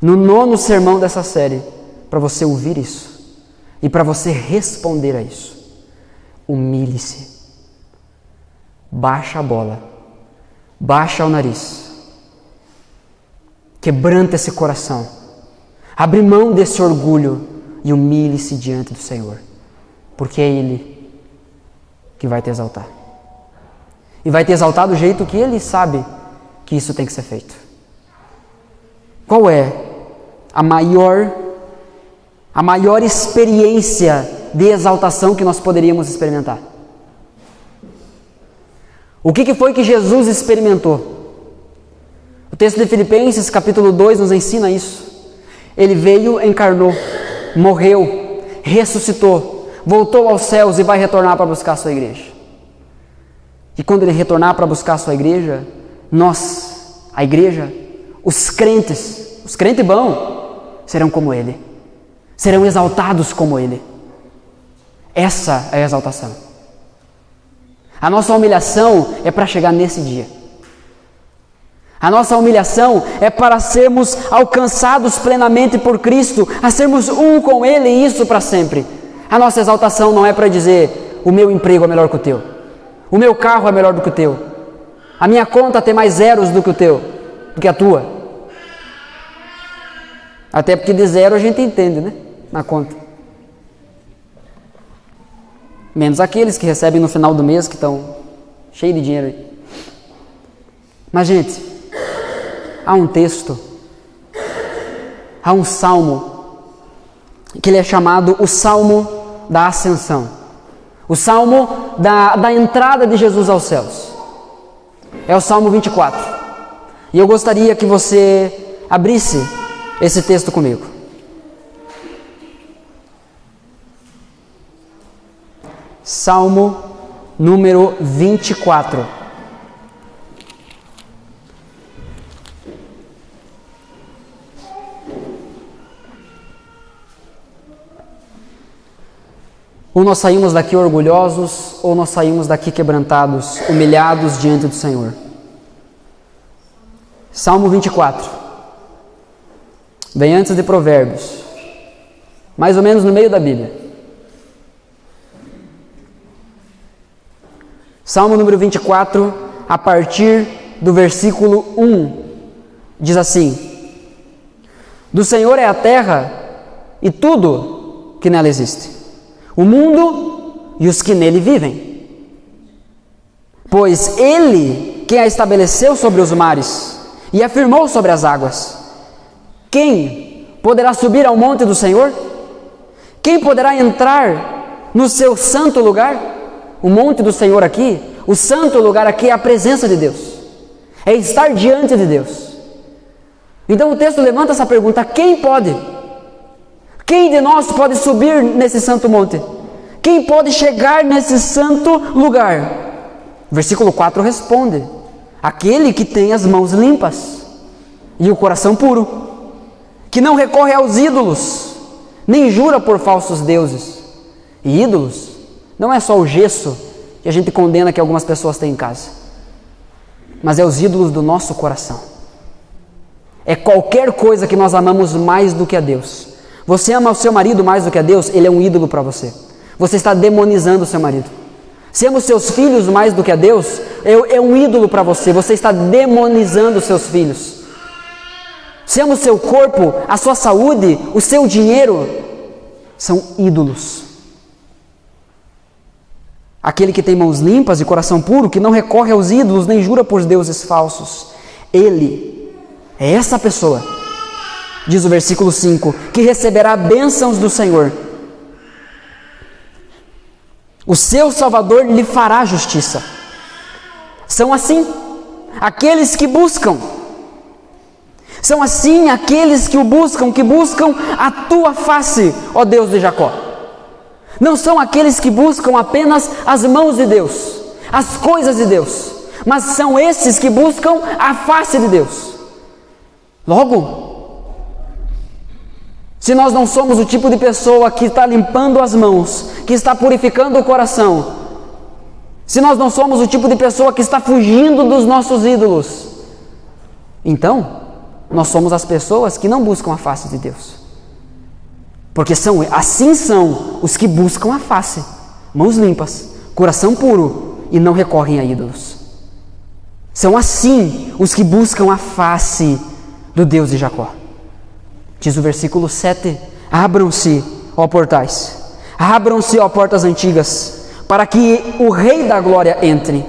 no 9º sermão dessa série, para você ouvir isso e para você responder a isso. Humilhe-se, baixa a bola, baixa o nariz, quebranta esse coração, abre mão desse orgulho e humilhe-se diante do Senhor, porque é Ele que vai te exaltar. E vai te exaltar do jeito que Ele sabe que isso tem que ser feito. Qual é a maior experiência de exaltação que nós poderíamos experimentar? O que foi que Jesus experimentou? O texto de Filipenses, capítulo 2, nos ensina isso. Ele veio, encarnou, morreu, ressuscitou, voltou aos céus e vai retornar para buscar a sua igreja. E quando Ele retornar para buscar a sua igreja, nós, a igreja, os crentes bons, serão como Ele, serão exaltados como Ele. Essa é a exaltação. A nossa humilhação é para chegar nesse dia. A nossa humilhação é para sermos alcançados plenamente por Cristo, a sermos um com Ele, e isso para sempre. A nossa exaltação não é para dizer: o meu emprego é melhor que o teu, o meu carro é melhor do que o teu, a minha conta tem mais zeros do que o teu, do que a tua. Até porque de zero a gente entende, né? Na conta. Menos aqueles que recebem no final do mês, que estão cheios de dinheiro aí. Mas, gente, há um texto, há um salmo, que ele é chamado o Salmo da Ascensão. O Salmo da entrada de Jesus aos céus. É o Salmo 24. E eu gostaria que você abrisse esse texto comigo. Salmo número 24. Ou nós saímos daqui orgulhosos, ou nós saímos daqui quebrantados, humilhados diante do Senhor. Salmo 24. Vem antes de Provérbios, mais ou menos no meio da Bíblia. Salmo número 24, a partir do versículo 1, diz assim: do Senhor é a terra e tudo que nela existe, o mundo e os que nele vivem. Pois Ele quem a estabeleceu sobre os mares e afirmou sobre as águas. Quem poderá subir ao monte do Senhor? Quem poderá entrar no seu santo lugar? O monte do Senhor aqui, o santo lugar aqui é a presença de Deus, é estar diante de Deus. Então o texto levanta essa pergunta: quem pode? Quem de nós pode subir nesse santo monte? Quem pode chegar nesse santo lugar? Versículo 4 responde: aquele que tem as mãos limpas e o coração puro, que não recorre aos ídolos, nem jura por falsos deuses. E ídolos não é só o gesso que a gente condena que algumas pessoas têm em casa, mas é os ídolos do nosso coração. É qualquer coisa que nós amamos mais do que a Deus. Você ama o seu marido mais do que a Deus, ele é um ídolo para você. Você está demonizando o seu marido. Se ama os seus filhos mais do que a Deus, é um ídolo para você. Você está demonizando os seus filhos. Se ama o seu corpo, a sua saúde, o seu dinheiro, são ídolos. Aquele que tem mãos limpas e coração puro, que não recorre aos ídolos, nem jura por deuses falsos, ele é essa pessoa, diz o versículo 5, que receberá bênçãos do Senhor. O seu Salvador lhe fará justiça. São assim aqueles que buscam. São assim aqueles que o buscam, que buscam a tua face, ó Deus de Jacó. Não são aqueles que buscam apenas as mãos de Deus, as coisas de Deus, mas são esses que buscam a face de Deus. Logo, se nós não somos o tipo de pessoa que está limpando as mãos, que está purificando o coração, se nós não somos o tipo de pessoa que está fugindo dos nossos ídolos, então, nós somos as pessoas que não buscam a face de Deus. Porque assim são os que buscam a face, mãos limpas, coração puro e não recorrem a ídolos. São assim os que buscam a face do Deus de Jacó. Diz o versículo 7, abram-se, ó portais, abram-se, ó portas antigas, para que o Rei da Glória entre.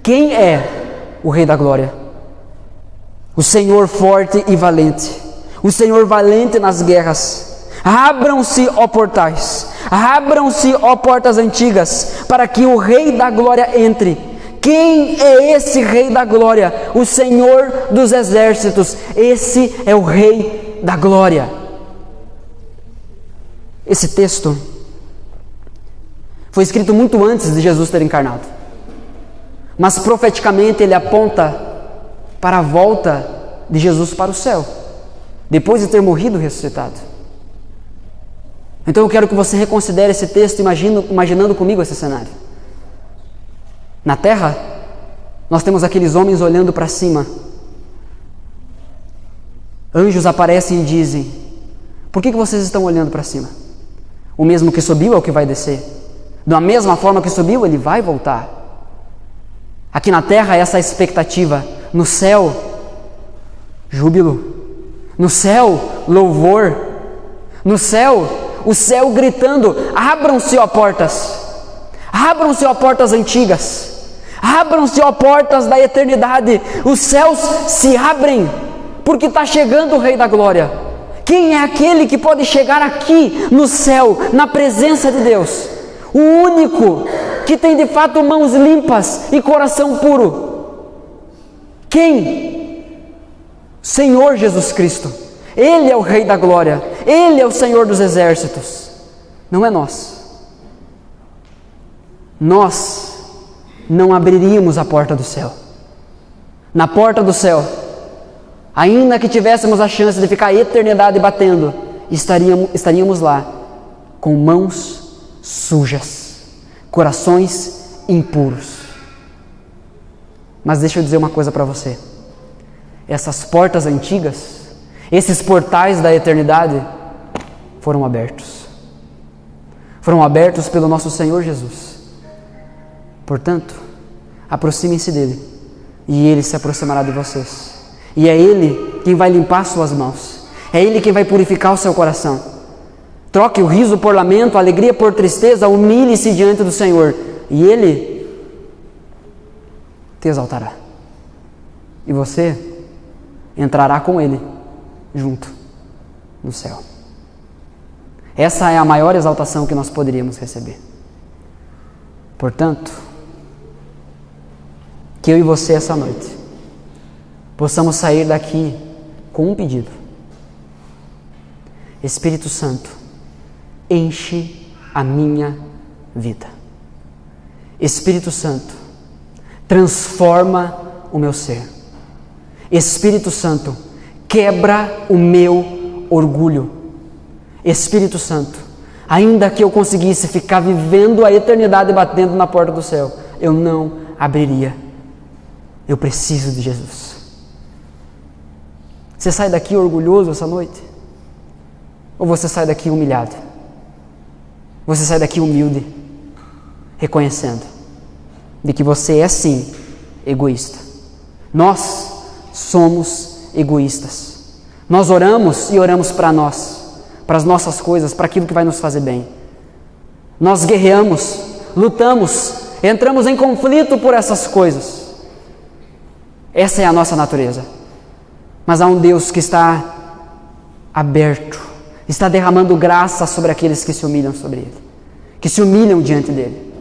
Quem é o Rei da Glória? O Senhor forte e valente, o Senhor valente nas guerras. Abram-se, ó portais, abram-se, ó portas antigas, para que o Rei da Glória entre. Quem é esse Rei da Glória? O Senhor dos exércitos. Esse é o Rei da Glória. Esse texto foi escrito muito antes de Jesus ter encarnado, mas profeticamente ele aponta para a volta de Jesus para o céu, depois de ter morrido e ressuscitado. Então eu quero que você reconsidere esse texto, imaginando comigo esse cenário. Na terra, nós temos aqueles homens olhando para cima. Anjos aparecem e dizem: por que vocês estão olhando para cima? O mesmo que subiu é o que vai descer. Da mesma forma que subiu, ele vai voltar. Aqui na terra, essa expectativa. No céu, júbilo. No céu, louvor. No céu, o céu gritando: abram-se, ó portas. Abram-se, ó portas antigas. Abram-se, ó portas da eternidade. Os céus se abrem, porque está chegando o Rei da Glória. Quem é aquele que pode chegar aqui no céu, na presença de Deus? O único que tem de fato mãos limpas e coração puro. Quem? Senhor Jesus Cristo. Ele é o Rei da Glória. Ele é o Senhor dos exércitos. Não é nós. Nós não abriríamos a porta do céu. Na porta do céu, ainda que tivéssemos a chance de ficar a eternidade batendo, estaríamos lá com mãos sujas, corações impuros. Mas deixa eu dizer uma coisa para você. Essas portas antigas, esses portais da eternidade foram abertos. Foram abertos pelo nosso Senhor Jesus. Portanto, aproximem-se dele e ele se aproximará de vocês. E é ele quem vai limpar suas mãos. É ele quem vai purificar o seu coração. Troque o riso por lamento, a alegria por tristeza, humilhe-se diante do Senhor e ele te exaltará. E você entrará com ele junto no céu. Essa é a maior exaltação que nós poderíamos receber. Portanto, que eu e você essa noite possamos sair daqui com um pedido: Espírito Santo, enche a minha vida. Espírito Santo, transforma o meu ser. Espírito Santo, quebra o meu orgulho. Espírito Santo, ainda que eu conseguisse ficar vivendo a eternidade batendo na porta do céu, eu não abriria. Eu preciso de Jesus. Você sai daqui orgulhoso essa noite? Ou você sai daqui humilhado? Você sai daqui humilde, reconhecendo de que você é sim egoísta. Nós somos egoístas. Nós oramos e oramos para nós, para as nossas coisas, para aquilo que vai nos fazer bem. Nós guerreamos, lutamos, entramos em conflito por essas coisas. Essa é a nossa natureza. Mas há um Deus que está aberto, está derramando graça sobre aqueles que se humilham sobre Ele, que se humilham diante dEle.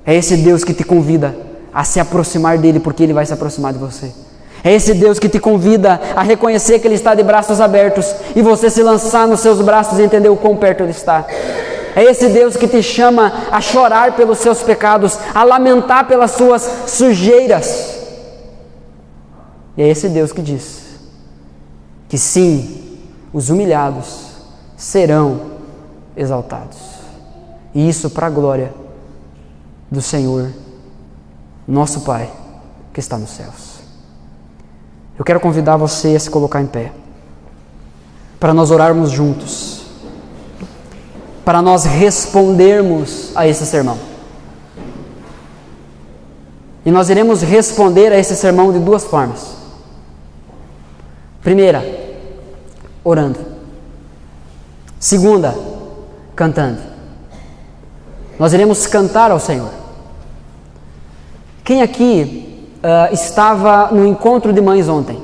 É esse Deus que te convida a se aproximar dEle, porque Ele vai se aproximar de você. É esse Deus que te convida a reconhecer que Ele está de braços abertos e você se lançar nos seus braços e entender o quão perto Ele está. É esse Deus que te chama a chorar pelos seus pecados, a lamentar pelas suas sujeiras. E é esse Deus que diz que sim, os humilhados serão exaltados. E isso para a glória do Senhor, nosso Pai, que está nos céus. Eu quero convidar você a se colocar em pé, para nós orarmos juntos, para nós respondermos a esse sermão. E nós iremos responder a esse sermão de duas formas. Primeira, orando. Segunda, cantando. Nós iremos cantar ao Senhor. Quem aqui estava no encontro de mães ontem?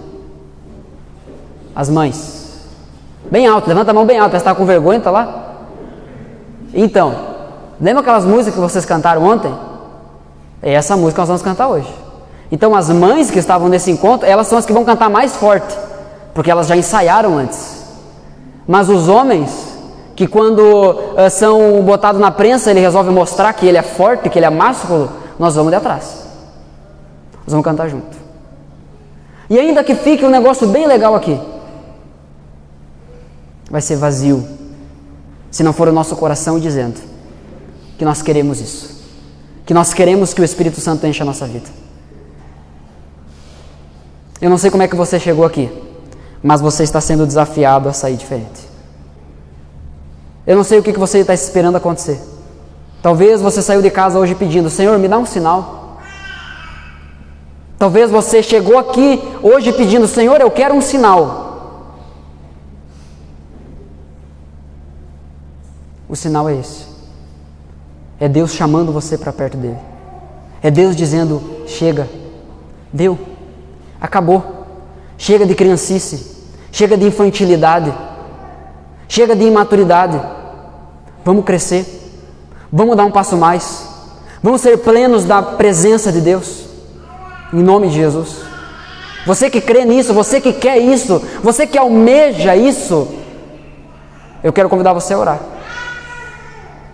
As mães. Bem alto, levanta a mão bem alto, parece que está com vergonha, está lá? Então, lembra aquelas músicas que vocês cantaram ontem? É essa música que nós vamos cantar hoje. Então as mães que estavam nesse encontro, elas são as que vão cantar mais forte, porque elas já ensaiaram antes. Mas os homens, que quando são botados na prensa, ele resolve mostrar que ele é forte, que ele é másculo, nós vamos de atrás. Nós vamos cantar junto. E ainda que fique um negócio bem legal aqui, vai ser vazio, se não for o nosso coração dizendo que nós queremos isso, que nós queremos que o Espírito Santo encha a nossa vida. Eu não sei como é que você chegou aqui, mas você está sendo desafiado a sair diferente. Eu não sei o que você está esperando acontecer. Talvez você saiu de casa hoje pedindo: Senhor, me dá um sinal. Talvez você chegou aqui hoje pedindo: Senhor, eu quero um sinal. O sinal é esse. É Deus chamando você para perto dele. É Deus dizendo: chega, deu, acabou. Chega de criancice, chega de infantilidade, chega de imaturidade. Vamos crescer, vamos dar um passo mais, vamos ser plenos da presença de Deus, em nome de Jesus. Você que crê nisso, você que quer isso, você que almeja isso, eu quero convidar você a orar,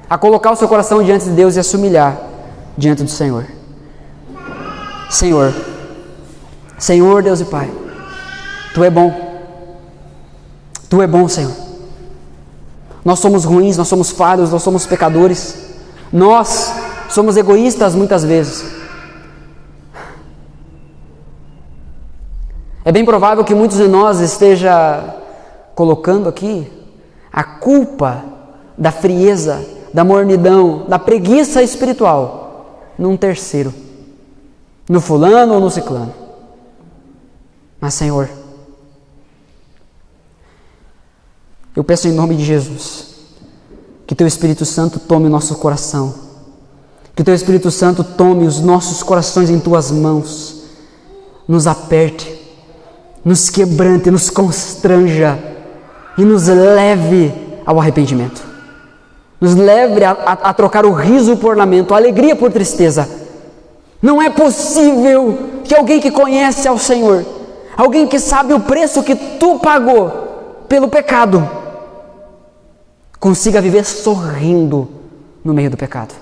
a colocar o seu coração diante de Deus e a se humilhar diante do Senhor. Senhor, Senhor Deus e Pai, Tu é bom, Tu é bom, Senhor. Nós somos ruins, nós somos falhos, nós somos pecadores, nós somos egoístas muitas vezes. É bem provável que muitos de nós esteja colocando aqui a culpa da frieza, da mornidão, da preguiça espiritual num terceiro, no fulano ou no ciclano. Mas, Senhor, eu peço em nome de Jesus que Teu Espírito Santo tome o nosso coração, que Teu Espírito Santo tome os nossos corações em Tuas mãos, nos aperte, nos quebrante, nos constranja e nos leve ao arrependimento, nos leve a trocar o riso por lamento, a alegria por tristeza. Não é possível que alguém que conhece ao Senhor, alguém que sabe o preço que Tu pagou pelo pecado, consiga viver sorrindo no meio do pecado.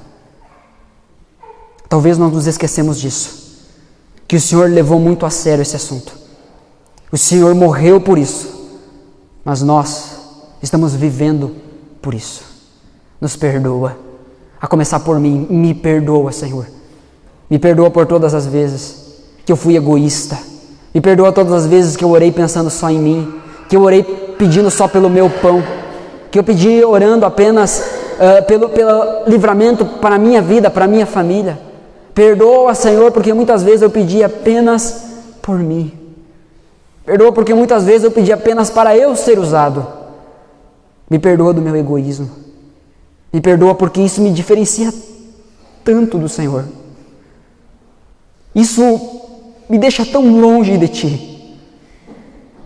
Talvez nós nos esquecemos disso, que o Senhor levou muito a sério esse assunto. O Senhor morreu por isso, mas nós estamos vivendo por isso. Nos perdoa, a começar por mim. Me perdoa, Senhor. Me perdoa por todas as vezes que eu fui egoísta. Me perdoa todas as vezes que eu orei pensando só em mim, que eu orei pedindo só pelo meu pão, que eu pedi orando apenas pelo livramento para a minha vida, para a minha família. Perdoa, Senhor, porque muitas vezes eu pedi apenas por mim. Perdoa porque muitas vezes eu pedi apenas para eu ser usado. Me perdoa do meu egoísmo. Me perdoa porque isso me diferencia tanto do Senhor. Isso me deixa tão longe de Ti,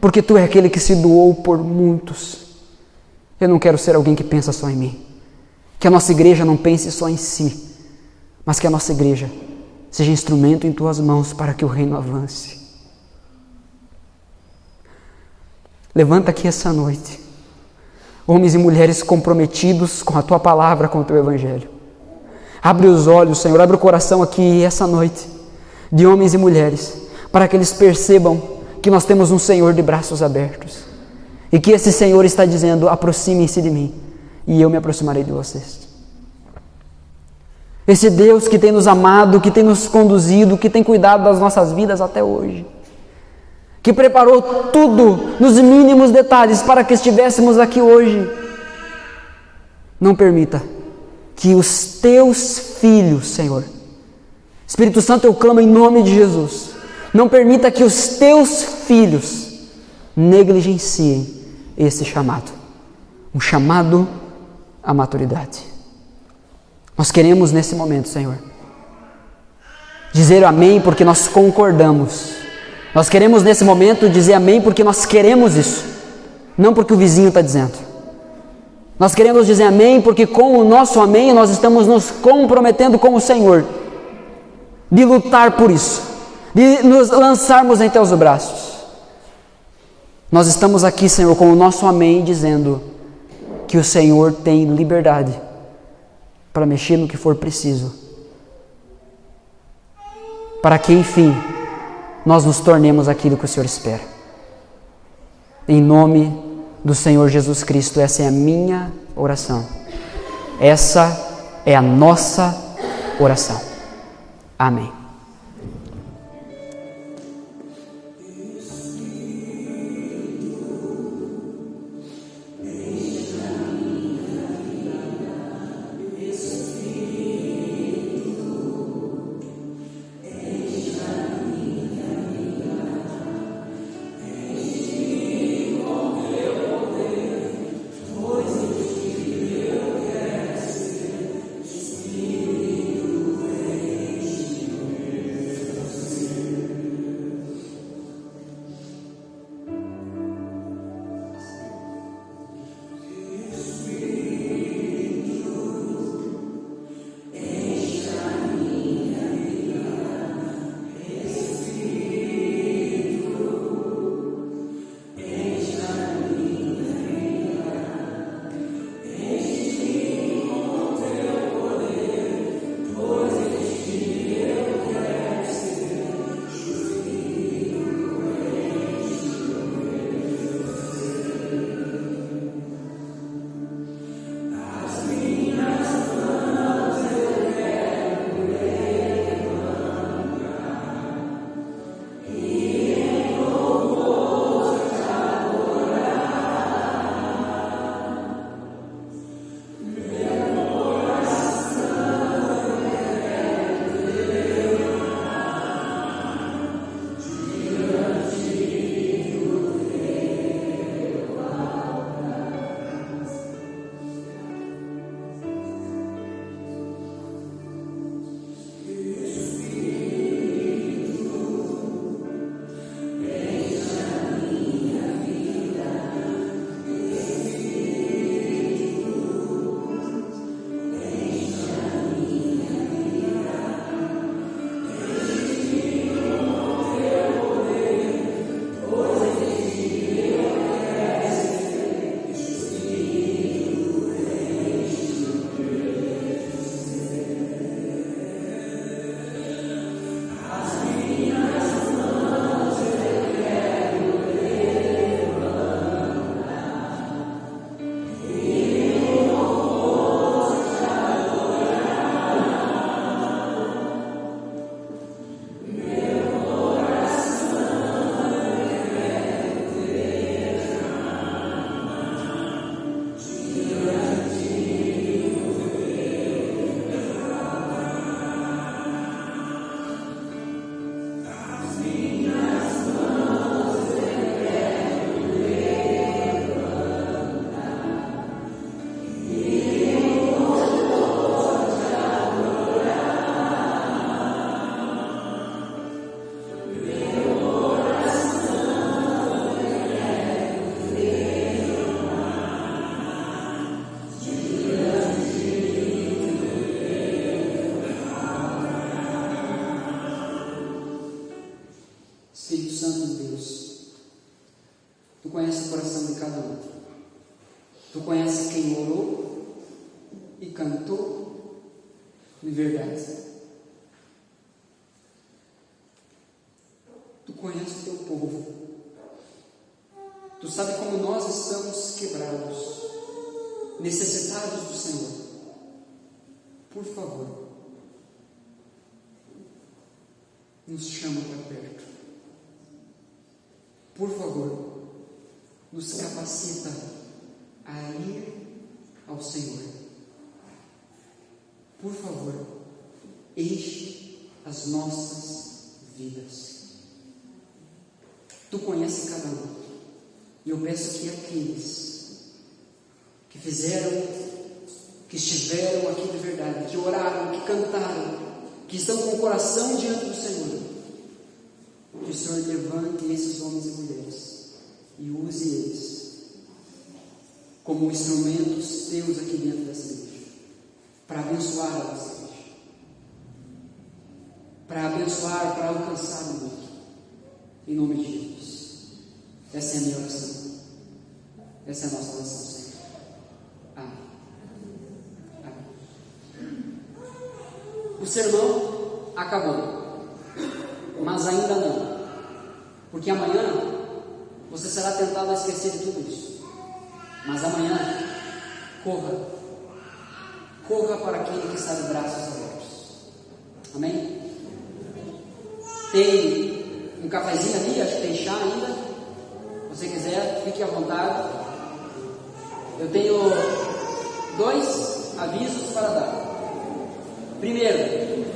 porque Tu é aquele que se doou por muitos. Eu não quero ser alguém que pensa só em mim. Que a nossa igreja não pense só em si, mas que a nossa igreja seja instrumento em Tuas mãos para que o reino avance. Levanta aqui essa noite homens e mulheres comprometidos com a Tua palavra, com o Teu Evangelho. Abre os olhos, Senhor, abre o coração aqui essa noite, de homens e mulheres, para que eles percebam que nós temos um Senhor de braços abertos, e que esse Senhor está dizendo: aproximem-se de mim, e eu me aproximarei de vocês. Esse Deus que tem nos amado, que tem nos conduzido, que tem cuidado das nossas vidas até hoje, que preparou tudo nos mínimos detalhes para que estivéssemos aqui hoje, não permita que os Teus filhos, Senhor, Espírito Santo, eu clamo em nome de Jesus, não permita que os Teus filhos negligenciem esse chamado, um chamado à maturidade. Nós queremos nesse momento, Senhor, dizer amém porque nós concordamos. Nós queremos nesse momento dizer amém porque nós queremos isso, não porque o vizinho está dizendo. Nós queremos dizer amém porque com o nosso amém nós estamos nos comprometendo com o Senhor, de lutar por isso, de nos lançarmos em Teus braços. Nós estamos aqui, Senhor, com o nosso amém dizendo que o Senhor tem liberdade para mexer no que for preciso, para que, enfim, nós nos tornemos aquilo que o Senhor espera. Em nome do Senhor Jesus Cristo, essa é a minha oração. Essa é a nossa oração. Amém. Espírito Santo de Deus, Tu conheces o coração de cada um. Tu conheces quem orou e cantou de verdade. Tu conheces o teu povo. Tu sabe como nós estamos quebrados, necessitados do Senhor. Por favor, nos chama para perto. Por favor, nos capacita a ir ao Senhor. Por favor, enche as nossas vidas. Tu conheces cada um. E eu peço que aqueles que fizeram, que estiveram aqui de verdade, que oraram, que cantaram, que estão com o coração diante do Senhor, que o Senhor levante esses homens e mulheres e use eles como instrumentos teus aqui dentro dessa igreja, para abençoar a nossa igreja, para abençoar, para alcançar o mundo, em nome de Jesus. Essa é a minha oração, essa é a nossa oração, Senhor. Amém. Amém. O sermão acabou, mas ainda não, porque amanhã você será tentado a esquecer de tudo isso. Mas amanhã, corra para aquele que está de braços abertos. Amém? Tem um cafezinho ali, acho que tem chá ainda. Se você quiser, fique à vontade. Eu tenho 2 avisos para dar. Primeiro,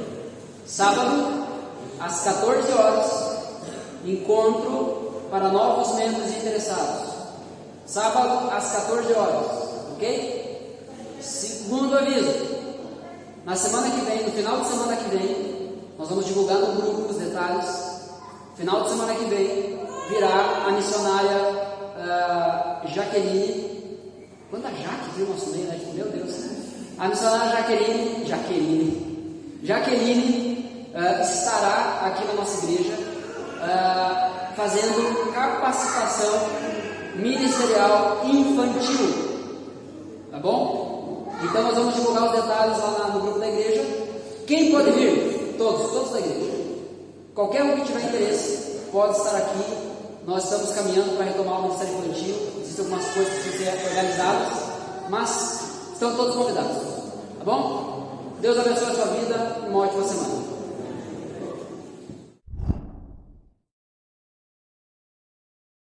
sábado, às 14 horas, encontro para novos membros interessados. Sábado às 14 horas, ok? Segundo aviso, na semana que vem, no final de semana que vem, nós vamos divulgar no grupo os detalhes. Final de semana que vem virá a missionária Jaqueline. Quanta Jaque viu o nosso meio, né? Meu Deus, a missionária Jaqueline estará aqui na nossa igreja fazendo capacitação ministerial infantil, tá bom? Então nós vamos divulgar os detalhes lá no grupo da igreja. Quem pode vir? Todos da igreja. Qualquer um que tiver interesse pode estar aqui. Nós estamos caminhando para retomar o ministério infantil. Existem algumas coisas que precisam ser organizadas, mas estão todos convidados, tá bom? Deus abençoe a sua vida e uma ótima semana.